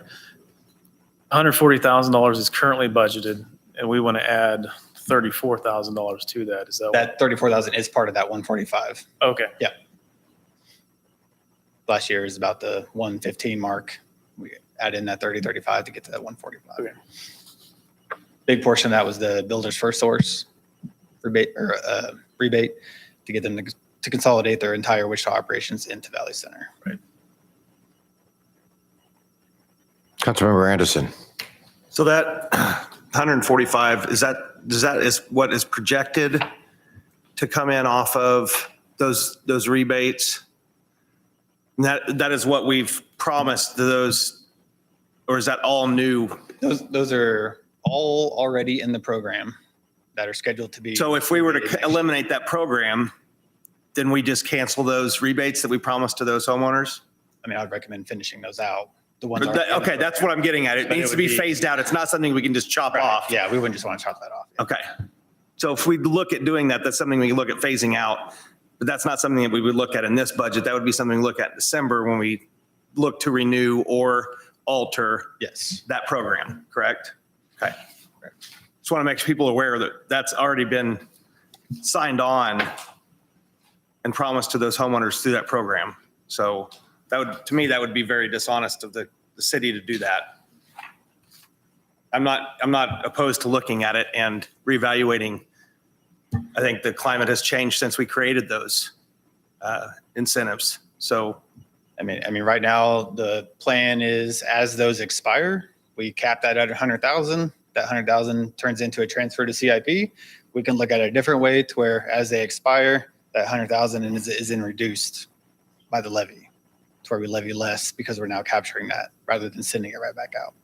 $140,000 is currently budgeted, and we want to add $34,000 to that. Is that? That 34,000 is part of that 145. Okay. Last year is about the 115 mark. We add in that 35 to get to that 145. Okay. Big portion of that was the builder's first source rebate to get them to consolidate their entire Wichita operations into Valley Center. Right. Councilmember Anderson. So that 145, is what is projected to come in off of those rebates? And that is what we've promised to those, or is that all new? Those are all already in the program that are scheduled to be. So if we were to eliminate that program, then we just cancel those rebates that we promised to those homeowners? I mean, I would recommend finishing those out. The ones. Okay, that's what I'm getting at. It But needs it to be would be- phased out. It's not something we can just chop off. Yeah, we wouldn't just want to chop that off. Okay. So if we look at doing that, that's something we can look at phasing out. But that's not something that we would look at in this budget. That would be something we look at in December when we look to renew or alter Yes. that program, correct? Okay. Just want to make people aware that that's already been signed on and promised to those homeowners through that program. So that would, to me, that would be very dishonest of the city to do that. I'm not opposed to looking at it and reevaluating. I think the climate has changed since we created those incentives. So I mean, right now the plan is as those expire, we cap that at 100,000. That 100,000 turns into a transfer to CIP. We can look at it a different way to where as they expire, that 100,000 is in reduced by the levy to where we levy less because we're now capturing that rather than sending it right back out.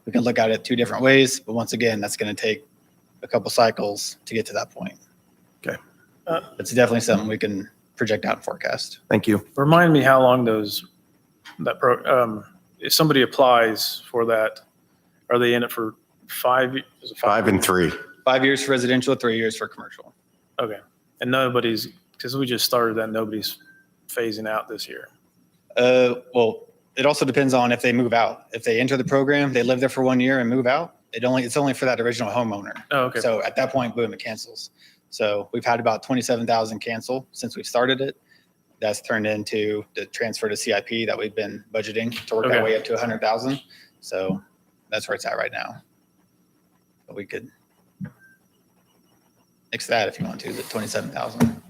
We can look at it two different ways, but once again, that's going to take a couple cycles to get to that point. Okay. It's definitely something we can project out and forecast. Thank you. Remind me how long if somebody applies for that, are they in it for 5 years? 5 and 3. 5 years for residential, 3 years for commercial. Okay. And nobody's, because we just started that, nobody's phasing out this year. Well, it also depends on if they move out. If they enter the program, they live there for 1 year and move out, it's only for that original homeowner. Oh, okay. So at that point, boom, it cancels. So we've had about 27,000 cancel since we started it. That's turned into the transfer to CIP that we've been budgeting to work Okay. our way up to 100,000. So that's where it's at right now. But we could nix that if you want to, the 27,000.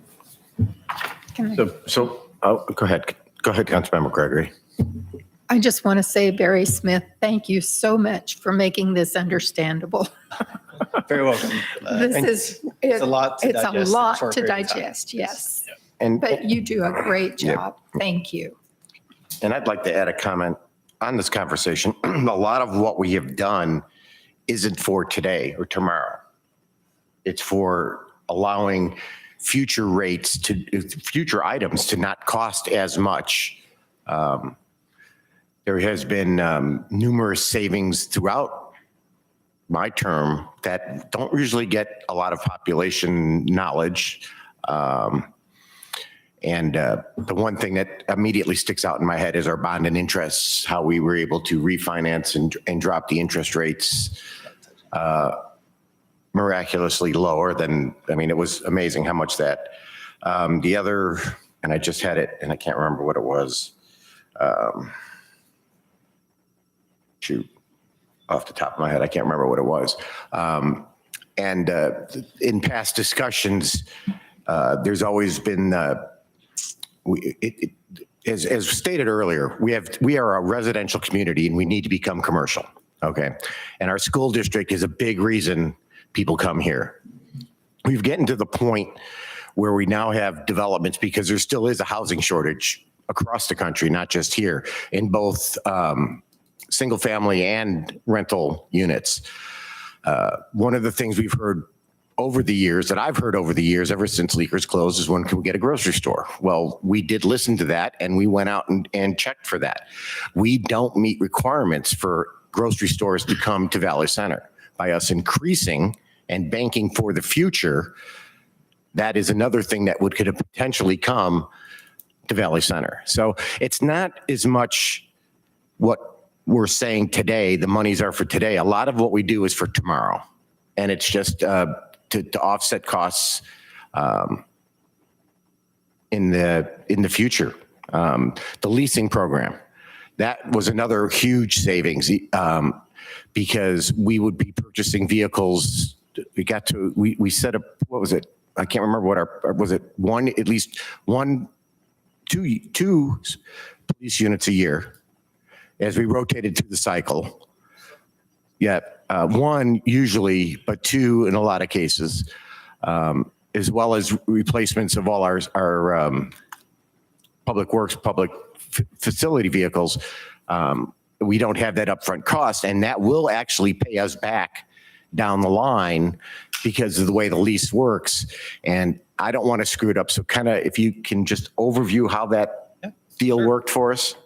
Go ahead. Go ahead, Councilmember Gregory. I just want to say, Barry Smith, thank you so much for making this understandable. Very welcome. It's a lot to It's digest a in a lot short to period of time. digest, yes. And, But you do a great Yeah. job. Thank you. and I'd like to add a comment on this conversation. A lot of what we have done isn't for today or tomorrow. It's for allowing future items to not cost as much. There has been numerous savings throughout my term that don't usually get a lot of population knowledge. And the one thing that immediately sticks out in my head is our bond and interests, how we were able to refinance and drop the interest rates miraculously lower than, it was amazing how much that. The other, and I just had it and I can't remember what it was. Shoot, off the top of my head, I can't remember what it was. And in past discussions, there's always been, as stated earlier, we are a residential community and we need to become commercial. Okay. And our school district is a big reason people come here. We've gotten to the point where we now have developments because there still is a housing shortage across the country, not just here, in both single family and rental units. One of the things we've heard over the years, that I've heard over the years, ever since Leakers closed, is when can we get a grocery store? Well, we did listen to that and we went out and checked for that. We don't meet requirements for grocery stores to come to Valley Center. By us increasing and banking for the future, that is another thing that could potentially come to Valley Center. So it's not as much what we're saying today, the monies are for today. A lot of what we do is for tomorrow. And it's just to offset costs in the future. The leasing program, that was another huge savings because we would be purchasing vehicles. We set up, what was it? I can't remember was it at least two police units a year as we rotated through the cycle. Yeah, one usually, but two in a lot of cases, as well as replacements of all our public works, public facility vehicles. We don't have that upfront cost, and that will actually pay us back down the line because of the way the lease works. And I don't want to screw it up. So kind of, if you can just overview how that deal worked for us.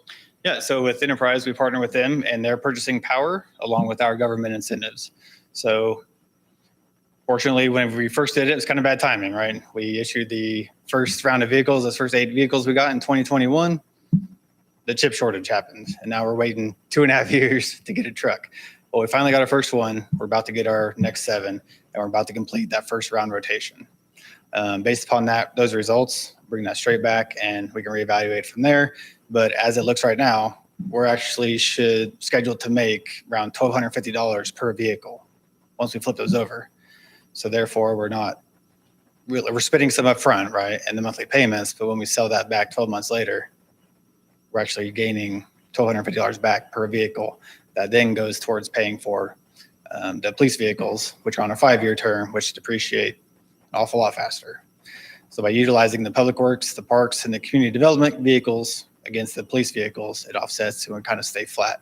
Yeah, so with Enterprise, we partner with them and their purchasing power along with our government incentives. So fortunately, when we first did it, it was kind of bad timing, right? We issued the first round of vehicles, those first 8 vehicles we got in 2021. The chip shortage happened, and now we're waiting 2.5 years to get a truck. Well, we finally got our first one. We're about to get our next 7, and we're about to complete that first round rotation. Based upon those results, bring that straight back, and we can reevaluate from there. But as it looks right now, we're actually scheduled to make around $1,250 per vehicle once we flip those over. So therefore, we're spending some upfront, right, and the monthly payments. But when we sell that back 12 months later, we're actually gaining $1,250 back per vehicle. That then goes towards paying for the police vehicles, which are on a 5-year term, which depreciate an awful lot faster. So by utilizing the public works, the parks, and the community development vehicles against the police vehicles, it offsets to kind of stay flat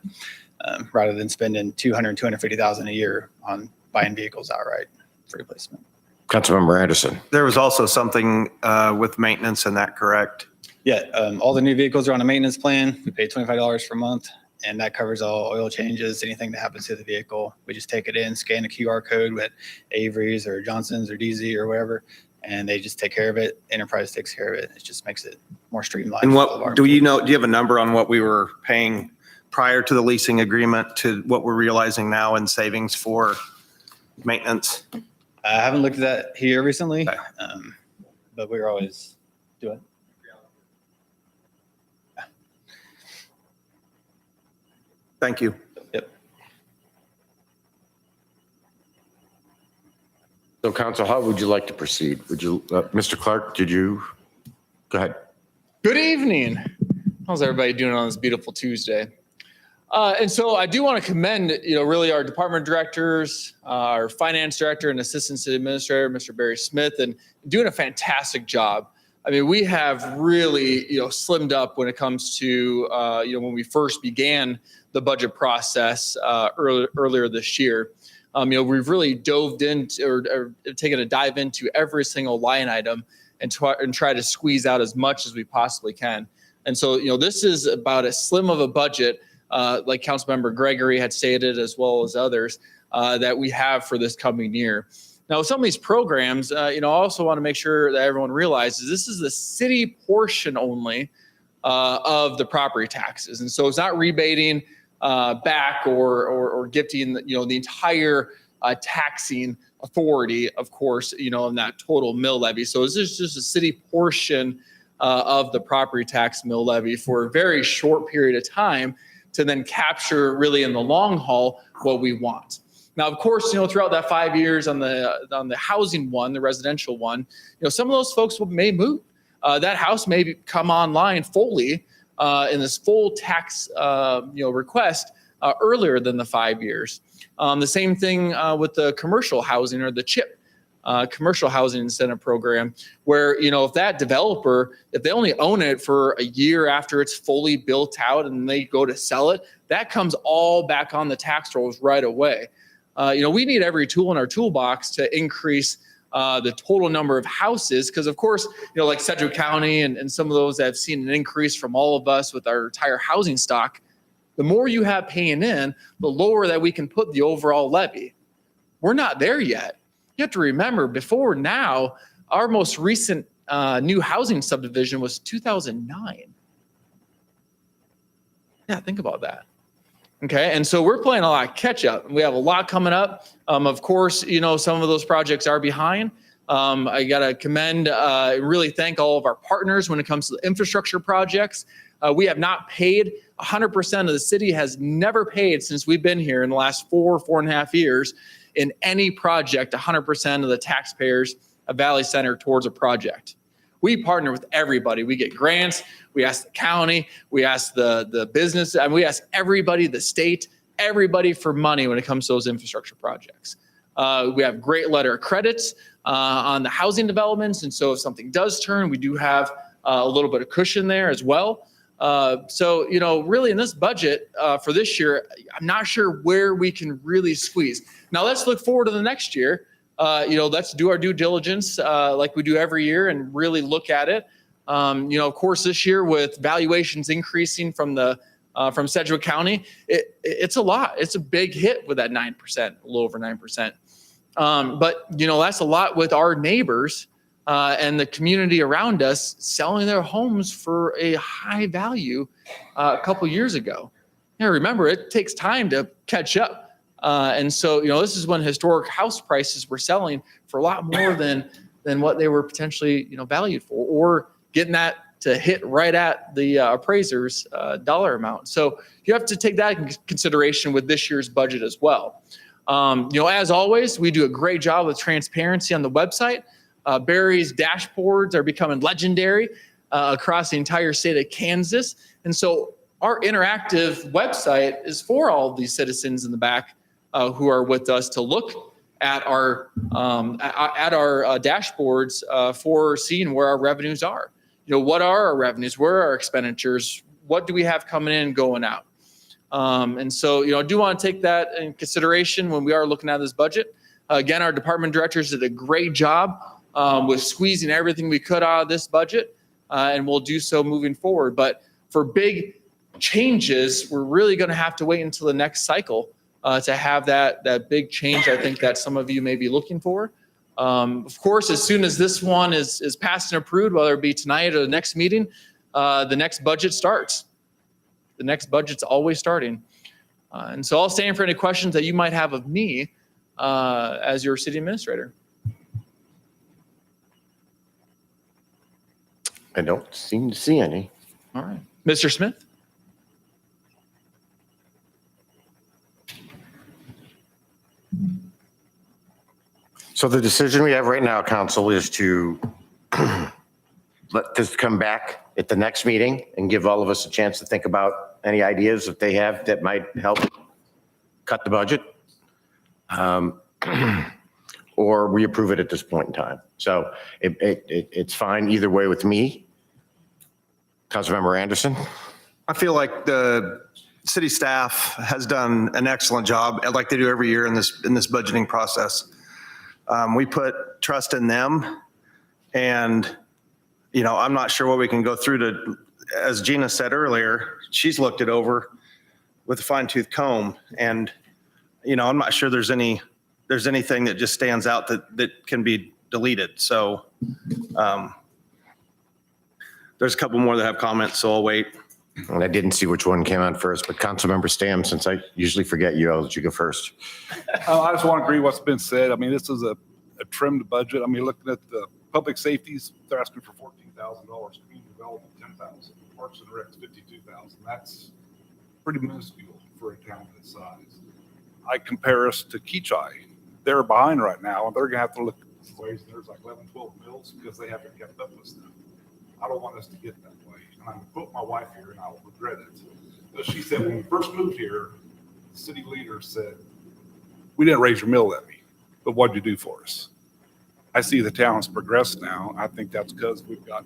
rather than spending $250,000 a year on buying vehicles outright for replacement. Councilmember Anderson. There was also something with maintenance in that, correct? Yeah, all the new vehicles are on a maintenance plan. We pay $25 per month, and that covers all oil changes, anything that happens to the vehicle. We just take it in, scan a QR code with Avery's or Johnson's or DZ or whatever, and they just take care of it. Enterprise takes care of it. It just makes it more streamlined. And what do you have a number on what we were paying prior to the leasing agreement to what we're realizing now in savings for maintenance? I haven't looked at that here recently, Okay. but we're always doing. Thank you. Yep. So council, how would you like to proceed? Would you, Mr. Clark, go ahead. Good evening. How's everybody doing on this beautiful Tuesday? And so I do want to commend, really our department directors, our finance director and assistant city administrator, Mr. Barry Smith, and doing a fantastic job. I mean, we have really, slimmed up when it comes to, when we first began the budget process earlier this year. We've really dove into or taken a dive into every single line item and try to squeeze out as much as we possibly can. And so, this is about as slim of a budget, like Councilmember Gregory had stated, as well as others, that we have for this coming year. Now, with some of these programs, I also want to make sure that everyone realizes this is the city portion only of the property taxes. And so it's not rebating back or gifting, the entire taxing authority, of course, in that total mill levy. So this is just a city portion of the property tax mill levy for a very short period of time to then capture really in the long haul what we want. Now, of course, throughout that 5 years on the housing one, the residential one, some of those folks may move. That house may come online fully in this full tax, request earlier than the 5 years. The same thing with the commercial housing or the CHIP, commercial housing incentive program, where, if that developer, if they only own it for a year after it's fully built out and they go to sell it, that comes all back on the tax rolls right away. We need every tool in our toolbox to increase the total number of houses. Because, of course, like Sedgwick County and some of those that have seen an increase from all of us with our entire housing stock, the more you have paying in, the lower that we can put the overall levy. We're not there yet. You have to remember, before now, our most recent new housing subdivision was 2009. Yeah, think about that. Okay, and so we're playing a lot of catch up. We have a lot coming up. Of course, you know, some of those projects are behind. I got to commend, really thank all of our partners when it comes to the infrastructure projects. We have not paid 100% of the city has never paid since we've been here in the last 4.5 years in any project, 100% of the taxpayers of Valley Center towards a project. We partner with everybody. We get grants. We ask the county. We ask the business. And we ask everybody, the state, everybody for money when it comes to those infrastructure projects. We have great letter of credits on the housing developments. And so if something does turn, we do have a little bit of cushion there as well. So, you know, really in this budget for this year, I'm not sure where we can really squeeze. Now let's look forward to the next year. You know, let's do our due diligence like we do every year and really look at it. You know, of course, this year with valuations increasing from Sedgwick County, it's a lot. It's a big hit with that 9%, a little over 9%. But, you know, that's a lot with our neighbors and the community around us selling their homes for a high value a couple years ago. Now, remember, it takes time to catch up. And so, you know, this is when historic house prices were selling for a lot more than what they were potentially, you know, valued for, or getting that to hit right at the appraiser's dollar amount. So you have to take that into consideration with this year's budget as well. You know, as always, we do a great job with transparency on the website. Barry's dashboards are becoming legendary across the entire state of Kansas. And so our interactive website is for all of these citizens in the back who are with us to look at our dashboards for seeing where our revenues are. You know, what are our revenues? Where are our expenditures? What do we have coming in and going out? And so, you know, I do want to take that in consideration when we are looking at this budget. Again, our department directors did a great job with squeezing everything we could out of this budget, and we'll do so moving forward. But for big changes, we're really going to have to wait until the next cycle to have that big change, I think, that some of you may be looking for. Of course, as soon as this one is passed and approved, whether it be tonight or the next meeting, the next budget starts. The next budget's always starting. And so I'll stand for any questions that you might have of me as your city administrator. I don't seem to see any. All right. Mr. Smith? So the decision we have right now, council, is to let this come back at the next meeting and give all of us a chance to think about any ideas that they have that might help cut the budget. Or we approve it at this point in time. So it's fine either way with me. Councilmember Anderson? I feel like the city staff has done an excellent job, like they do every year in this budgeting process. We put trust in them, and, you know, I'm not sure what we can go through to, as Gina said earlier, she's looked it over with a fine-tooth comb, and, you know, I'm not sure there's anything that just stands out that can be deleted. So there's a couple more that have comments, so I'll wait. And I didn't see which one came on first, but Councilmember Stam, since I usually forget you, I'll let you go first. I just want to agree with what's been said. I mean, this is a trimmed budget. I mean, looking at the public safeties, they're asking for $14,000. Community development, $10,000. Parks and Recs, $52,000. That's pretty minuscule for a town this size. I compare us to Keachai. They're behind right now, and they're going to have to look at ways. There's like 11, 12 mills because they haven't kept up with stuff. I don't want us to get that way. And I'm going to quote my wife here, and I'll regret it. But she said, when we first moved here, the city leader said, "We didn't raise your mill levy, but what'd you do for us?" I see the town has progressed now. I think that's because we've got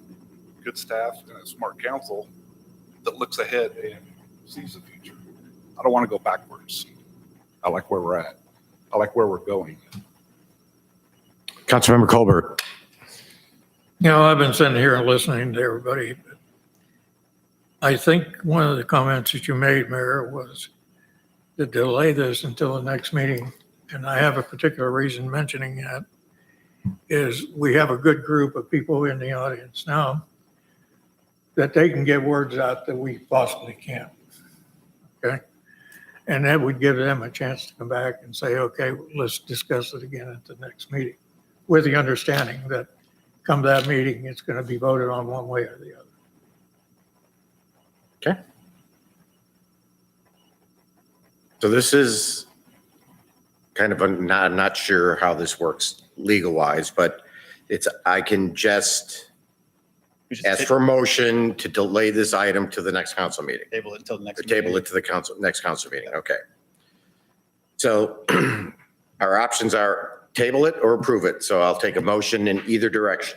good staff and a smart council that looks ahead and sees the future. I don't want to go backwards. I like where we're at. I like where we're going. Councilmember Colbert. You know, I've been sitting here listening to everybody. I think one of the comments that you made, Mayor, was to delay this until the next meeting. And I have a particular reason mentioning that is we have a good group of people in the audience now that they can get words out that we possibly can't. Okay? And that would give them a chance to come back and say, okay, let's discuss it again at the next meeting, with the understanding that come that meeting, it's going to be voted on one way or the other. Okay. So this is kind of I'm not sure how this works legal wise, but I can just ask for a motion to delay this item to the next council meeting. Table it until the next. Or table it to the next council meeting. Okay. So our options are table it or approve it. So I'll take a motion in either direction.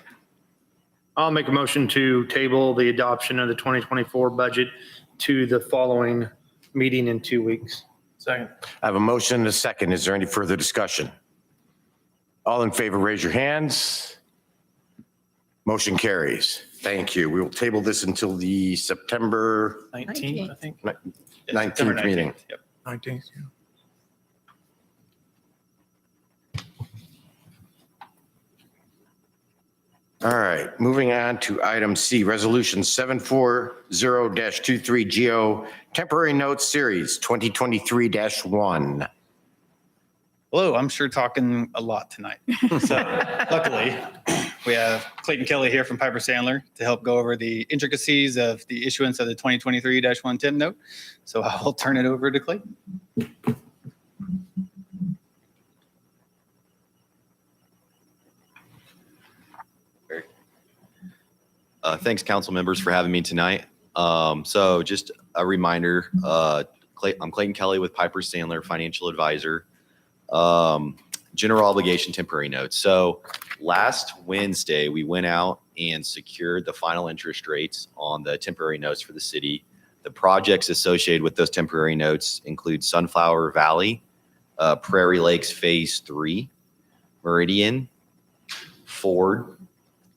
I'll make a motion to table the adoption of the 2024 budget to the following meeting in 2 weeks. Second. I have a motion and a second. Is there any further discussion? All in favor, raise your hands. Motion carries. Thank you. We will table this until the September 19th, I think. 19th meeting. Yep. 19th. Yeah. All right, moving on to item C, Resolution 740-23 GO Temporary Notes Series 2023-1. Hello, I'm sure talking a lot tonight. So luckily, we have Clayton Kelly here from Piper Sandler to help go over the intricacies of the issuance of the 2023-1 TIM note. So I'll turn it over to Clayton. Thanks, council members, for having me tonight. So just a reminder, I'm Clayton Kelly with Piper Sandler, financial advisor. General obligation temporary notes. So last Wednesday, we went out and secured the final interest rates on the temporary notes for the city. The projects associated with those temporary notes include Sunflower Valley, Prairie Lakes Phase 3, Meridian, Ford,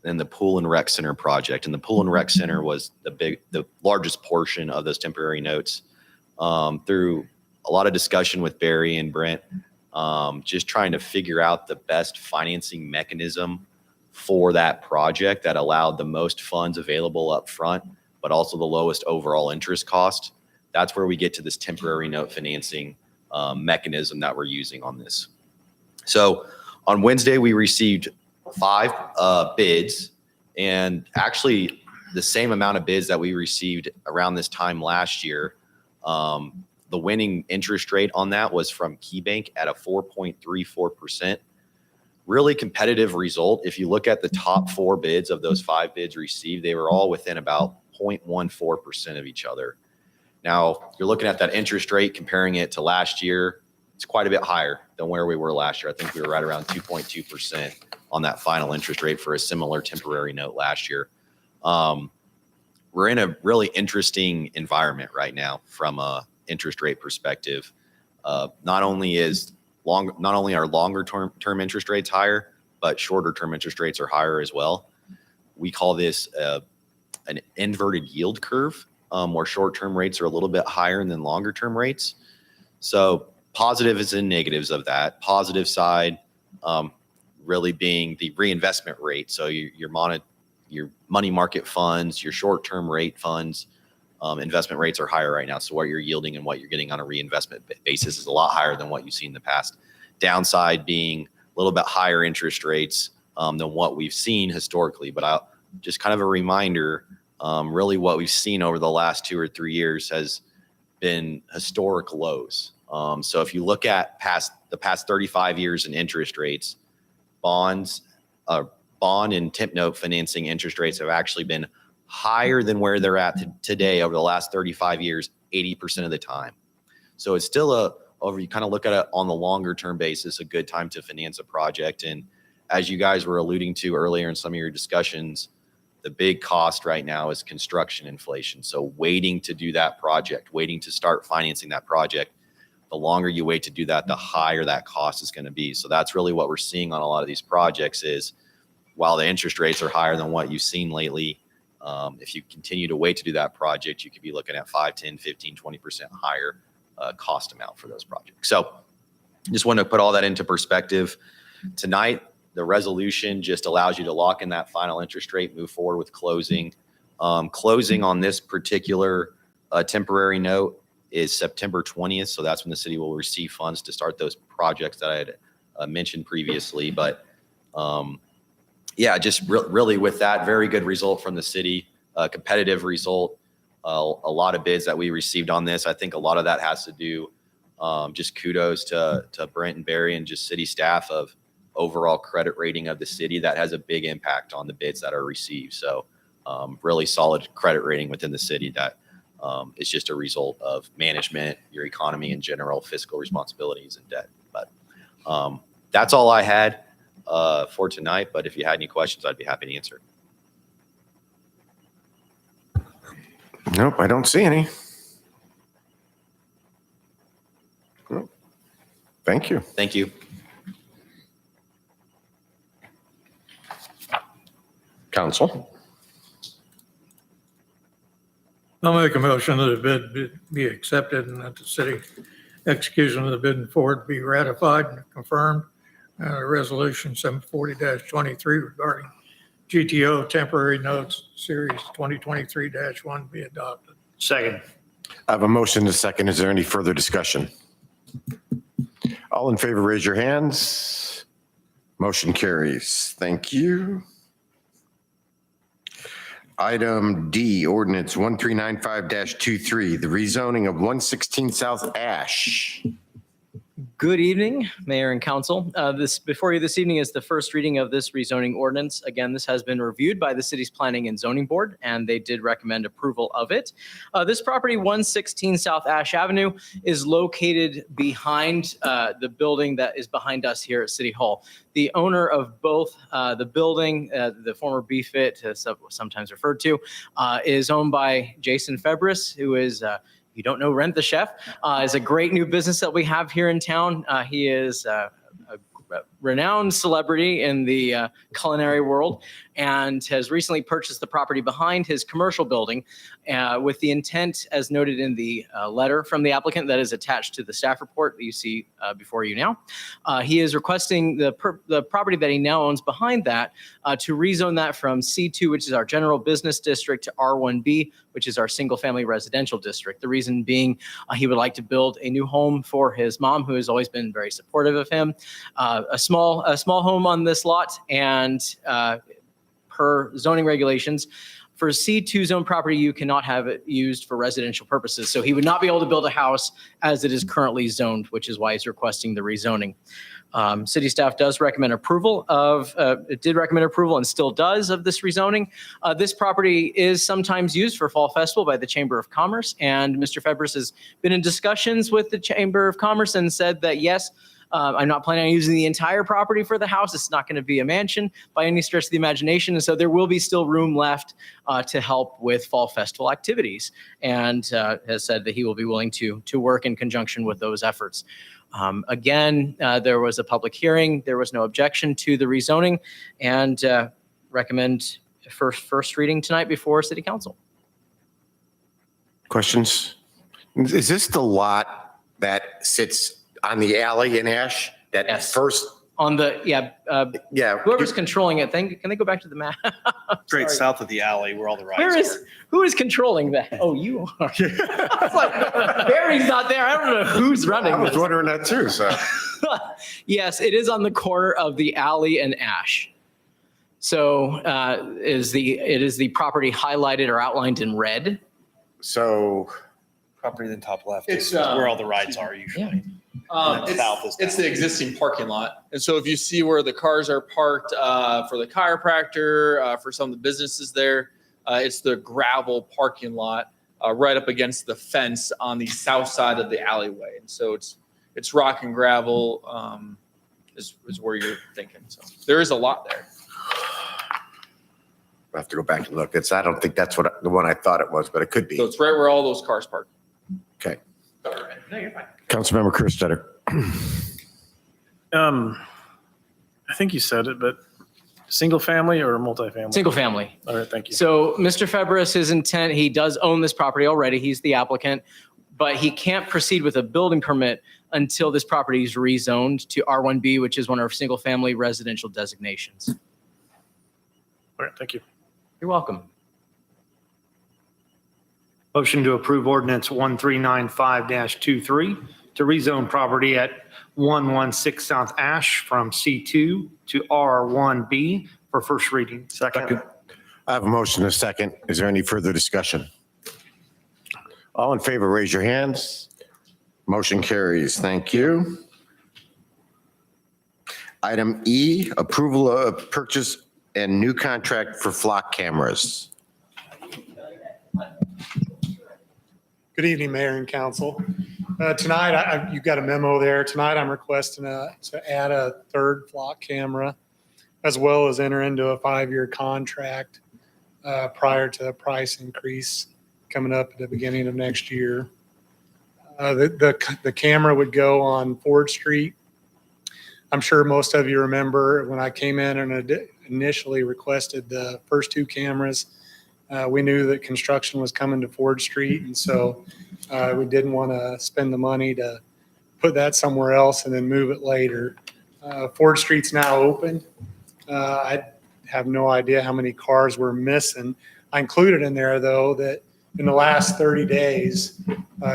and the Pool and Rec Center project. And the Pool and Rec Center was the largest portion of those temporary notes. Through a lot of discussion with Barry and Brent, just trying to figure out the best financing mechanism for that project that allowed the most funds available up front, but also the lowest overall interest cost. That's where we get to this temporary note financing mechanism that we're using on this. So on Wednesday, we received 5 bids, and actually the same amount of bids that we received around this time last year. The winning interest rate on that was from KeyBank at a 4.34%. Really competitive result. If you look at the top 4 bids of those 5 bids received, they were all within about 0.14% of each other. Now, you're looking at that interest rate, comparing it to last year, it's quite a bit higher than where we were last year. I think we were right around 2.2% on that final interest rate for a similar temporary note last year. We're in a really interesting environment right now from a interest rate perspective. Not only are longer term interest rates higher, but shorter term interest rates are higher as well. We call this an inverted yield curve, where short term rates are a little bit higher than longer term rates. So positives and negatives of that. Positive side really being the reinvestment rate. So your money market funds, your short term rate funds, investment rates are higher right now. So what you're yielding and what you're getting on a reinvestment basis is a lot higher than what you've seen in the past. Downside being a little bit higher interest rates than what we've seen historically. But I'll just kind of a reminder, really what we've seen over the last 2 or 3 years has been historic lows. So if you look at the past 35 years in interest rates, bond and TIP note financing interest rates have actually been higher than where they're at today over the last 35 years, 80% of the time. So it's still you kind of look at it on the longer term basis, a good time to finance a project. And as you guys were alluding to earlier in some of your discussions, the big cost right now is construction inflation. So waiting to do that project, waiting to start financing that project, the longer you wait to do that, the higher that cost is going to be. So that's really what we're seeing on a lot of these projects is while the interest rates are higher than what you've seen lately, If you continue to wait to do that project, you could be looking at 5, 10, 15, 20% higher cost amount for those projects. So just want to put all that into perspective. Tonight, the resolution just allows you to lock in that final interest rate, move forward with closing. Closing on this particular temporary note is September 20th. So that's when the city will receive funds to start those projects that I had mentioned previously. But yeah, just really with that, very good result from the city, competitive result. A lot of bids that we received on this. I think a lot of that has to do, just kudos to Brent and Barry and just city staff of overall credit rating of the city. That has a big impact on the bids that are received. So really solid credit rating within the city that is just a result of management, your economy in general, fiscal responsibilities and debt. But that's all I had for tonight. But if you had any questions, I'd be happy to answer. Nope, I don't see any. Nope. Thank you. Thank you. Council. I'll make a motion that the bid be accepted and that the city execution of the bid and forward be ratified and confirmed. Resolution 740-23 regarding GTO temporary notes series 2023-1 be adopted. Second. I have a motion to second. Is there any further discussion? All in favor, raise your hands. Motion carries. Thank you. Item D, ordinance 1395-23, the rezoning of 116 South Ash. Good evening, Mayor and Council. This before you this evening is the first reading of this rezoning ordinance. Again, this has been reviewed by the city's Planning and Zoning Board, and they did recommend approval of it. This property, 116 South Ash Avenue, is located behind the building that is behind us here at City Hall. The owner of both the building, the former BFIT, sometimes referred to, is owned by Jason Febris, who is you don't know Rent the Chef, is a great new business that we have here in town. He is a renowned celebrity in the culinary world and has recently purchased the property behind his commercial building with the intent, as noted in the letter from the applicant that is attached to the staff report that you see before you now. He is requesting the property that he now owns behind that to rezone that from C2, which is our general business district, to R1B, which is our single family residential district. The reason being he would like to build a new home for his mom, who has always been very supportive of him. A small home on this lot, and per zoning regulations, for C2 zone property, you cannot have it used for residential purposes. So he would not be able to build a house as it is currently zoned, which is why he's requesting the rezoning. City staff does recommend approval of, it did recommend approval and still does of this rezoning. This property is sometimes used for Fall Festival by the Chamber of Commerce, and Mr. Febris has been in discussions with the Chamber of Commerce and said that yes, I'm not planning on using the entire property for the house. It's not going to be a mansion by any stretch of the imagination. And so there will be still room left to help with Fall Festival activities, and has said that he will be willing to work in conjunction with those efforts. Again, there was a public hearing. There was no objection to the rezoning, and recommend first reading tonight before City Council. Questions? Is this the lot that sits on the alley in Ash? That Yes. first? On the, yeah, Yeah. whoever's controlling it, can they go back to the map? Straight Sorry. south of the alley where all the rides Where who is controlling that? Oh, you are. I was like, Barry's not there. I don't know who's running I was this. wondering that too, so. Yes, it is on the corner of the alley and Ash. So it is the property highlighted or outlined in red. So. Property in the top left. It's, is where all the rides are usually. South is It's down. the existing parking lot. And so if you see where the cars are parked for the chiropractor, for some of the businesses there, it's the gravel parking lot right up against the fence on the south side of the alleyway. And so it's rock and gravel is where you're thinking. So there is a lot there. I have to go back and look. I don't think that's the one I thought it was, but it could be. So it's right where all those cars park. Okay. No, you're fine. Councilmember Kerstetter. I think you said it, but Single family or multifamily? Single family. All right, thank you. So Mr. Febris, his intent, he does own this property already. He's the applicant, but he can't proceed with a building permit until this property is rezoned to R1B, which is one of our single family residential designations. All right, thank you. You're welcome. Motion to approve ordinance 1395-23 to rezone property at 116 South Ash from C2 to R1B for first reading. Second. I have a motion and a second. Is there any further discussion? All in favor, raise your hands. Motion carries. Thank you. Item E, approval of purchase and new contract for flock cameras. Good evening, Mayor and Council. Tonight, you've got a memo there. Tonight, I'm requesting to add a third flock camera, as well as enter into a 5-year contract prior to the price increase coming up at the beginning of next year. The camera would go on Ford Street. I'm sure most of you remember when I came in and initially requested the first 2 cameras. We knew that construction was coming to Ford Street, and so we didn't want to spend the money to put that somewhere else and then move it later. Ford Street's now open. I have no idea how many cars we're missing. I included in there, though, that in the last 30 days,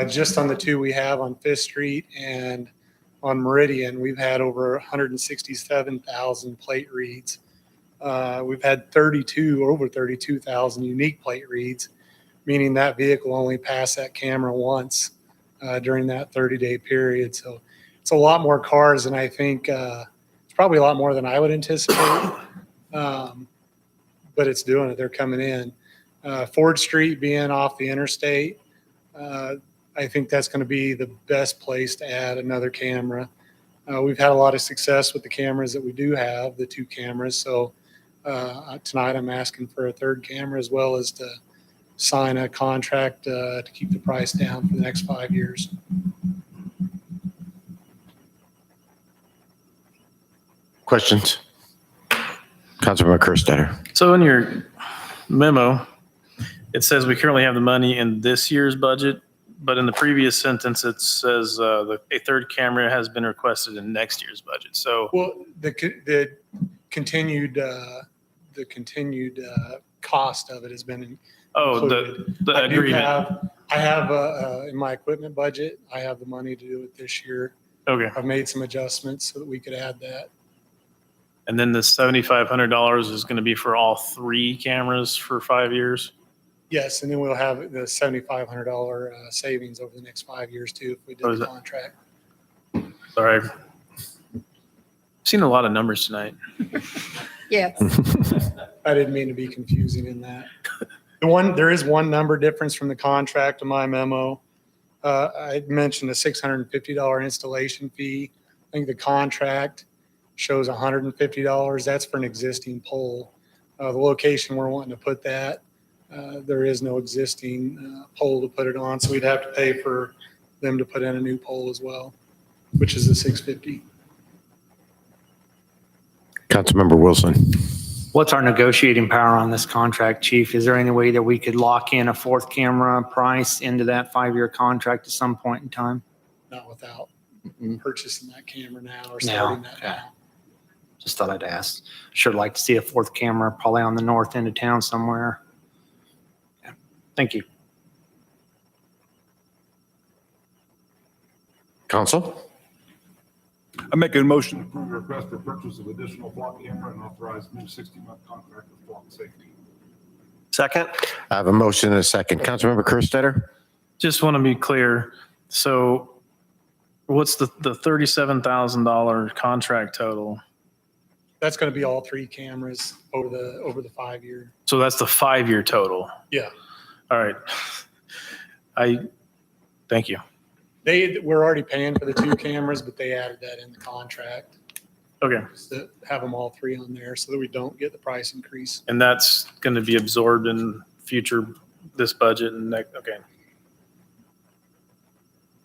just on the 2 we have on Fifth Street and on Meridian, we've had over 167,000 plate reads. We've had over 32,000 unique plate reads, meaning that vehicle only passed that camera once during that 30-day period. So it's a lot more cars than I think. It's probably a lot more than I would anticipate, but it's doing it. They're coming in. Ford Street being off the interstate, I think that's going to be the best place to add another camera. We've had a lot of success with the cameras that we do have, the 2 cameras. So tonight I'm asking for a third camera, as well as to sign a contract to keep the price down for the next 5 years. Questions? Councilmember Kerstetter. So in your memo, it says we currently have the money in this year's budget, but in the previous sentence, it says a third camera has been requested in next year's budget. So, Well, the continued cost of it has been included. the I do agreement. I have in my equipment budget, I have the money to do it this year. Okay. I've made some adjustments so that we could add that. And then the $7,500 is going to be for all 3 cameras for 5 years? Yes, and then we'll have the $7,500 savings over the next 5 years too, if we What did is the it? contract. Sorry. I've seen a lot of numbers tonight. Yes. I didn't mean to be confusing in that. There is one number difference from the contract in my memo. I mentioned a $650 installation fee. I think the contract shows $150. That's for an existing pole. The location we're wanting to put that, there is no existing pole to put it on, so we'd have to pay for them to put in a new pole as well, which is the $650. Councilmember Wilson. What's our negotiating power on this contract, Chief? Is there any way that we could lock in a 4th camera price into that 5-year contract at some point in time? Not without purchasing that camera now or No, starting that okay. now. Just thought I'd ask. Sure like to see a 4th camera, probably on the north end of town somewhere. Yeah. Thank you. Council? I make a motion to approve the request for purchase of additional flock camera and authorize new 60-month contract with flock safety. Second. I have a motion and a second. Councilmember Kerstetter? Just want to be clear. So what's the $37,000 contract total? That's going to be all 3 cameras over the 5-year. So that's the 5-year total. Yeah. All right. Thank you. We're already paying for the 2 cameras, but they added that in the contract. Okay. Just to have them all 3 on there so that we don't get the price increase. And that's going to be absorbed in this budget and next, okay.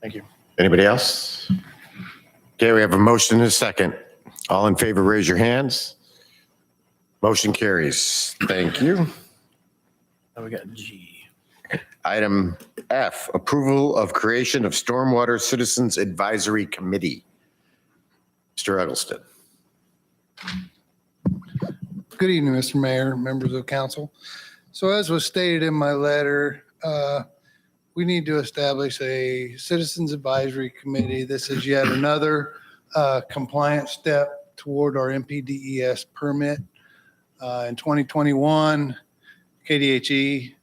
Thank you. Anybody else? Okay, we have a motion and a second. All in favor, raise your hands. Motion carries. Thank you. Now we got G. Item F, approval of creation of Stormwater Citizens Advisory Committee. Mr. Eggleston. Good evening, Mr. Mayor, members of council. So as was stated in my letter, we need to establish a Citizens Advisory Committee. This is yet another compliance step toward our MPDES permit. In 2021, KDHE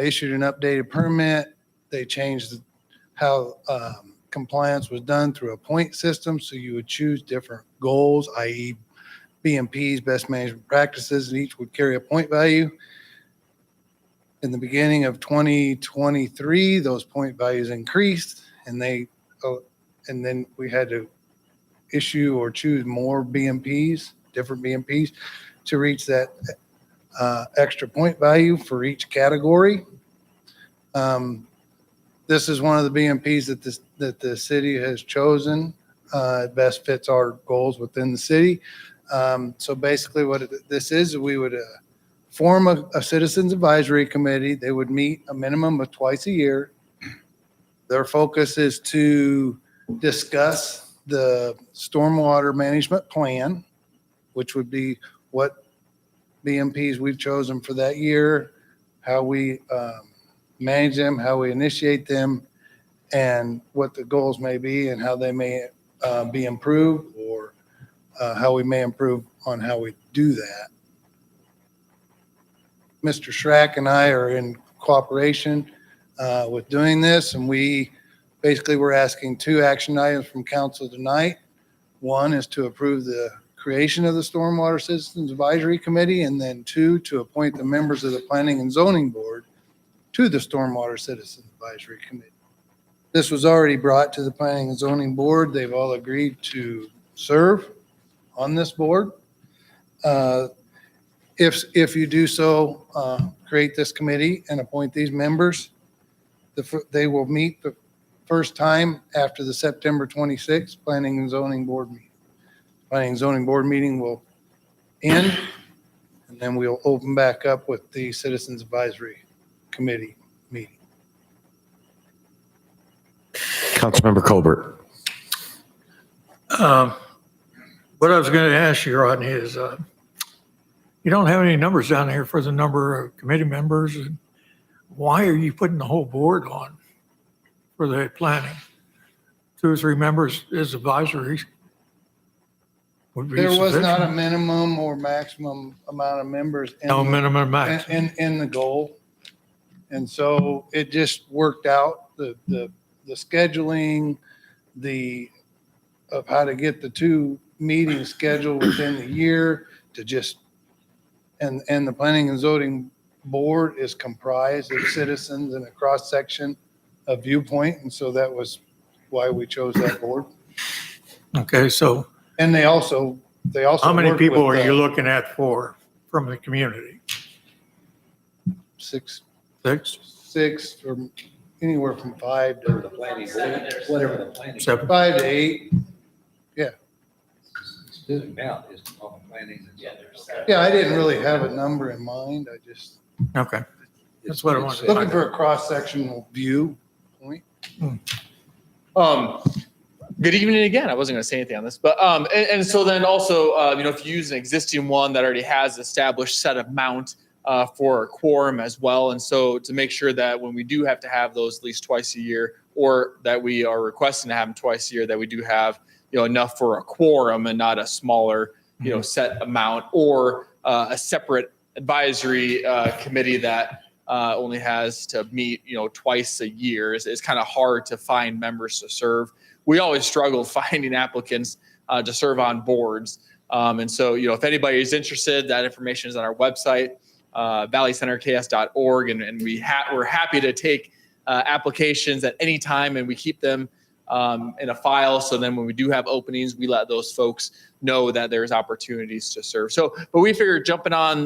issued an updated permit. They changed how compliance was done through a point system. So you would choose different goals, i.e. BMPs, best management practices, and each would carry a point value. In the beginning of 2023, those point values increased, and then we had to issue or choose more BMPs, different BMPs, to reach that extra point value for each category. This is one of the BMPs that the city has chosen. It best fits our goals within the city. So basically what this is, we would form a citizens advisory committee. They would meet a minimum of twice a year. Their focus is to discuss the stormwater management plan, which would be what BMPs we've chosen for that year, how we manage them, how we initiate them, and what the goals may be and how they may be improved, or how we may improve on how we do that. Mr. Schrack and I are in cooperation with doing this, and we basically we're asking two action items from council tonight. One is to approve the creation of the Stormwater Citizens Advisory Committee, and then two, to appoint the members of the Planning and Zoning Board to the Stormwater Citizens Advisory Committee. This was already brought to the Planning and Zoning Board. They've all agreed to serve on this board. If you do so, create this committee and appoint these members, they will meet the first time after the September 26th Planning and Zoning Board meeting. Planning and Zoning Board meeting will end, and then we'll open back up with the Citizens Advisory Committee meeting. Councilmember Colbert. What I was going to ask you, Rodney, is you don't have any numbers down here for the number of committee members. And why are you putting the whole board on for the planning? 2 or 3 members as advisories would be There was not a sufficient. minimum or maximum amount of members. No minimum max. In the goal. And so it just worked out, the scheduling, of how to get the 2 meetings scheduled within the year to just, and the Planning and Zoning Board is comprised of citizens and a cross-section of viewpoint. And so that was why we chose that board. Okay, so And they also how many work people with, are you looking at from the community? 6, 6? or anywhere from 5 to The planning board, whatever the planning. 7? 5 to 8. Doesn't count, it's on the planning. Yeah, I didn't really have a number in mind. I just Okay. That's what I wanted to looking find for a cross-sectional view point. Good evening again. I wasn't going to say anything on this, but and so then also, if you use an existing one that already has established set amount for a quorum as well, and so to make sure that when we do have to have those at least twice a year, or that we are requesting to have them twice a year, that we do have enough for a quorum and not a smaller set amount, or a separate advisory committee that only has to meet twice a year. It's kind of hard to find members to serve. We always struggle finding applicants to serve on boards. And so, if anybody is interested, that information is on our website, valleycenterks.org. And we're happy to take applications at any time, and we keep them in a file. So then when we do have openings, we let those folks know that there's opportunities to serve. So, but we figured jumping on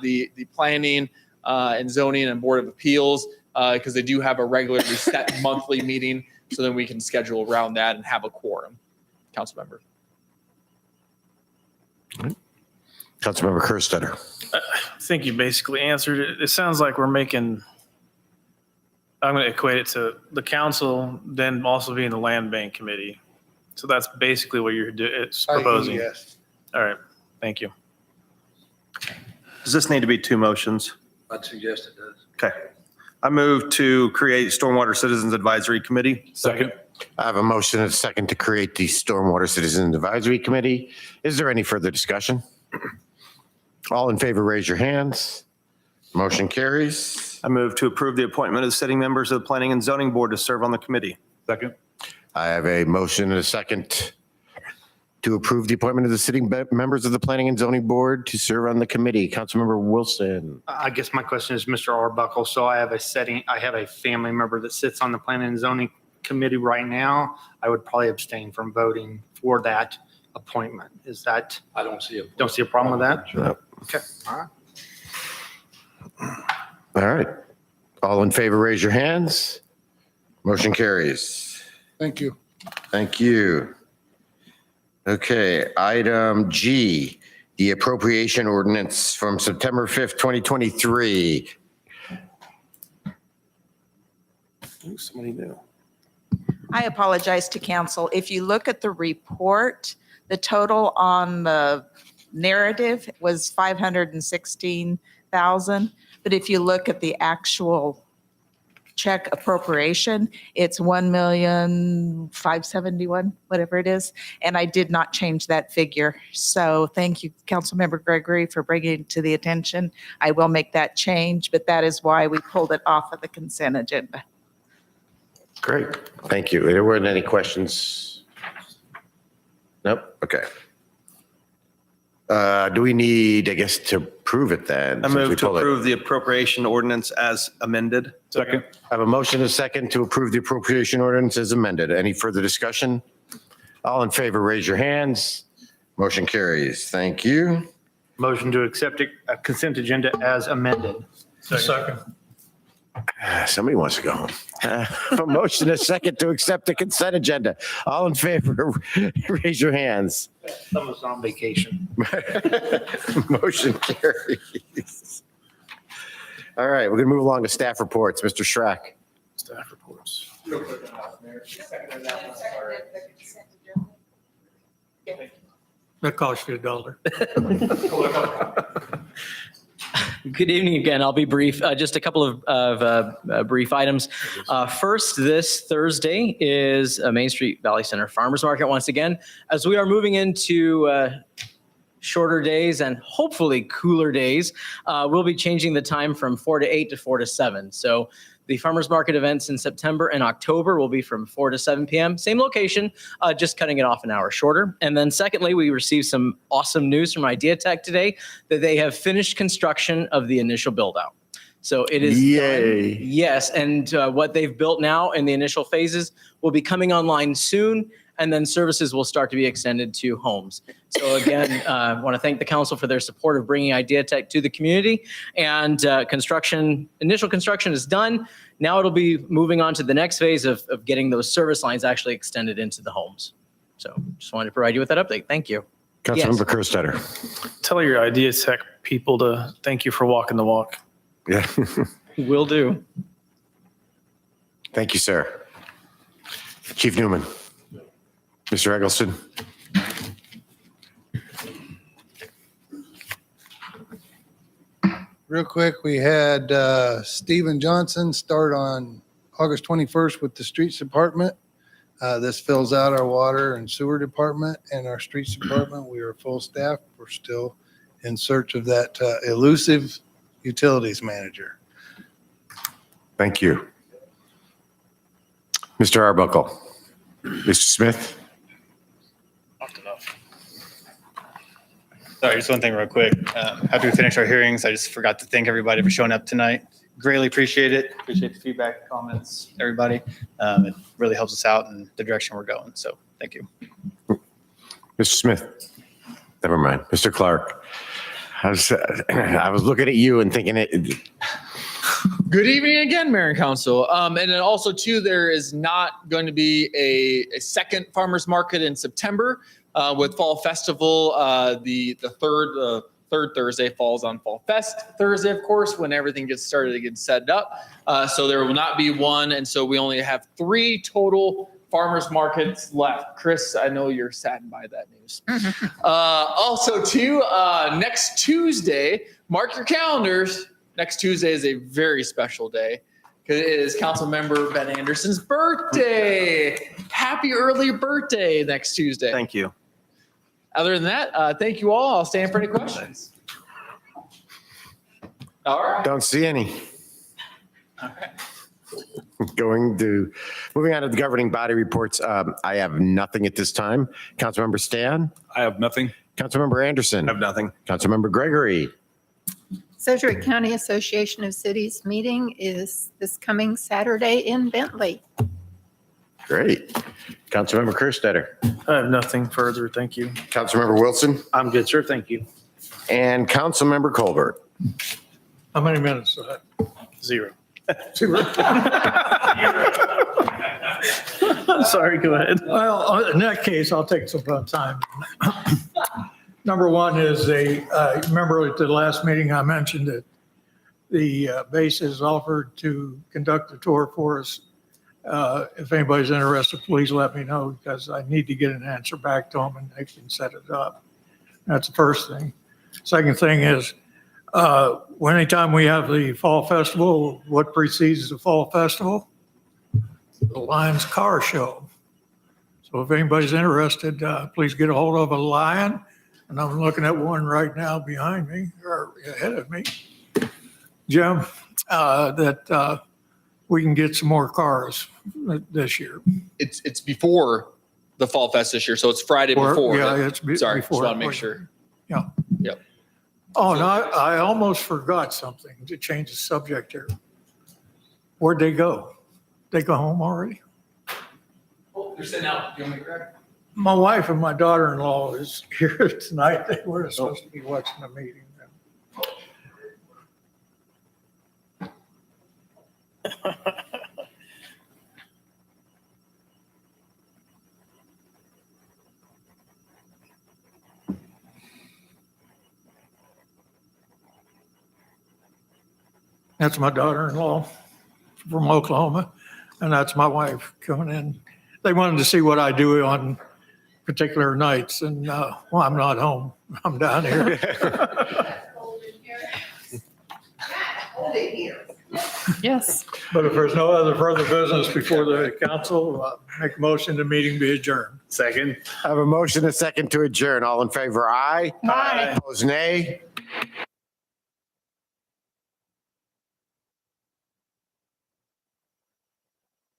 the planning and zoning and Board of Appeals, because they do have a regularly set monthly meeting. So then we can schedule around that and have a quorum. Council member. Councilmember Kerstetter. I think you basically answered it. It sounds like we're making, I'm going to equate it to the council, then also being the land bank committee. So that's basically what it's proposing. Yes. All right. Thank you. Does this need to be two motions? I'd suggest it does. Okay. I move to create Stormwater Citizens Advisory Committee. Second. I have a motion and a second to create the Stormwater Citizens Advisory Committee. Is there any further discussion? All in favor, raise your hands. Motion carries. I move to approve the appointment of the sitting members of the Planning and Zoning Board to serve on the committee. Second. I have a motion and a second to approve the appointment of the sitting members of the Planning and Zoning Board to serve on the committee. Councilmember Wilson. I guess my question is, Mr. Arbuckle, so I have a family member that sits on the Planning and Zoning Committee right now. I would probably abstain from voting for that appointment. Is that? I don't see a problem with that? No. Okay, all right. All right. All in favor, raise your hands. Motion carries. Thank you. Thank you. Okay, item G, the appropriation ordinance from September 5th, 2023. Ooh, somebody new. I apologize to council. If you look at the report, the total on the narrative was 516,000. But if you look at the actual check appropriation, it's 1,571,000, whatever it is. And I did not change that figure. So thank you, Councilmember Gregory, for bringing it to the attention. I will make that change, but that is why we pulled it off of the consent agenda. Great, thank you. There weren't any questions? Nope, okay. Do we need, I guess, to prove it then? I since we move to pulled it? approve the appropriation ordinance as amended. Second. I have a motion and a second to approve the appropriation ordinance as amended. Any further discussion? All in favor, raise your hands. Motion carries. Thank you. Motion to accept a consent agenda as amended. Second. Somebody wants to go home. A motion and a second to accept the consent agenda. All in favor, raise your hands. Someone's on vacation. Motion carries. All right, we're going to move along to staff reports. Mr. Schrack. Staff reports. That cost you $1. Good evening again. I'll be brief. Just a couple of brief items. First, this Thursday is Main Street Valley Center Farmers Market once again. As we are moving into shorter days and hopefully cooler days, we'll be changing the time from 4 to 8 to 4 to 7. So the farmers market events in September and October will be from 4 to 7 p.m. Same location, just cutting it off an hour shorter. And then secondly, we received some awesome news from Idea Tech today that they have finished construction of the initial build out. So it is Yay. done. Yes, and what they've built now in the initial phases will be coming online soon, and then services will start to be extended to homes. So again, I want to thank the council for their support of bringing Idea Tech to the community. And initial construction is done. Now it'll be moving on to the next phase of getting those service lines actually extended into the homes. So just wanted to provide you with that update. Thank you. Councilmember Kerstetter. Tell your Idea Tech people to thank you for walking the walk. Yeah. Will do. Thank you, sir. Chief Newman. Mr. Eggleston. Real quick, we had Stephen Johnson start on August 21st with the streets department. This fills out our water and sewer department and our streets department. We are full staff. We're still in search of that elusive utilities manager. Thank you. Mr. Arbuckle. Mr. Smith. Sorry, just one thing real quick. After we finish our hearings, I just forgot to thank everybody for showing up tonight. Greatly appreciate it. Appreciate the feedback, comments, everybody. It really helps us out in the direction we're going. So thank you. Mr. Smith. Never mind. Mr. Clark. I was looking at you and thinking it. Good evening again, Mayor and Council. And then also too, there is not going to be a second farmers market in September with Fall Festival, the third third Thursday falls on Fall Fest Thursday, of course, when everything gets started to get set up. So there will not be one. And so we only have 3 total farmers markets left. Chris, I know you're saddened by that news. Also, too, next Tuesday, mark your calendars. Next Tuesday is a very special day because it is Councilmember Ben Anderson's birthday. Happy early birthday next Tuesday. Thank you. Other than that, thank you all. I'll stand for any questions. All right. Don't see any. All right. Moving on to the governing body reports. I have nothing at this time. Councilmember Stan? I have nothing. Councilmember Anderson? I have nothing. Councilmember Gregory? Sedgwick County Association of Cities meeting is this coming Saturday in Bentley. Great. Councilmember Kerstetter? I have nothing further. Thank you. Councilmember Wilson? I'm good, sir. Thank you. And Councilmember Colbert? How many minutes? 0. 0. Sorry, go ahead. Well, in that case, I'll take some time. Number one is remember at the last meeting I mentioned that the base has offered to conduct a tour for us. If anybody's interested, please let me know because I need to get an answer back to them and they can set it up. That's the first thing. Second thing is, anytime we have the fall festival, what precedes the fall festival? The Lions Car Show. So if anybody's interested, please get a hold of a Lion. And I'm looking at one right now behind me or ahead of me, Jim, that we can get some more cars this year. It's before the Fall Fest this year, so it's Friday before. Yeah, it's Sorry, before. just want to make sure. Yeah. Yep. Oh, and I almost forgot something to change the subject here. Where'd they go? They go home already? Oh, they're sitting out. Do you want me to grab? My wife and my daughter-in-law is here tonight. They were supposed to be watching the meeting. That's my daughter-in-law from Oklahoma, and that's my wife coming in. They wanted to see what I do on particular nights, and well, I'm not home. I'm down here. Yes. But if there's no other further business before the council, make a motion the meeting be adjourned. Second. I have a motion, a second to adjourn. All in favor, aye. Aye. Opposed, nay.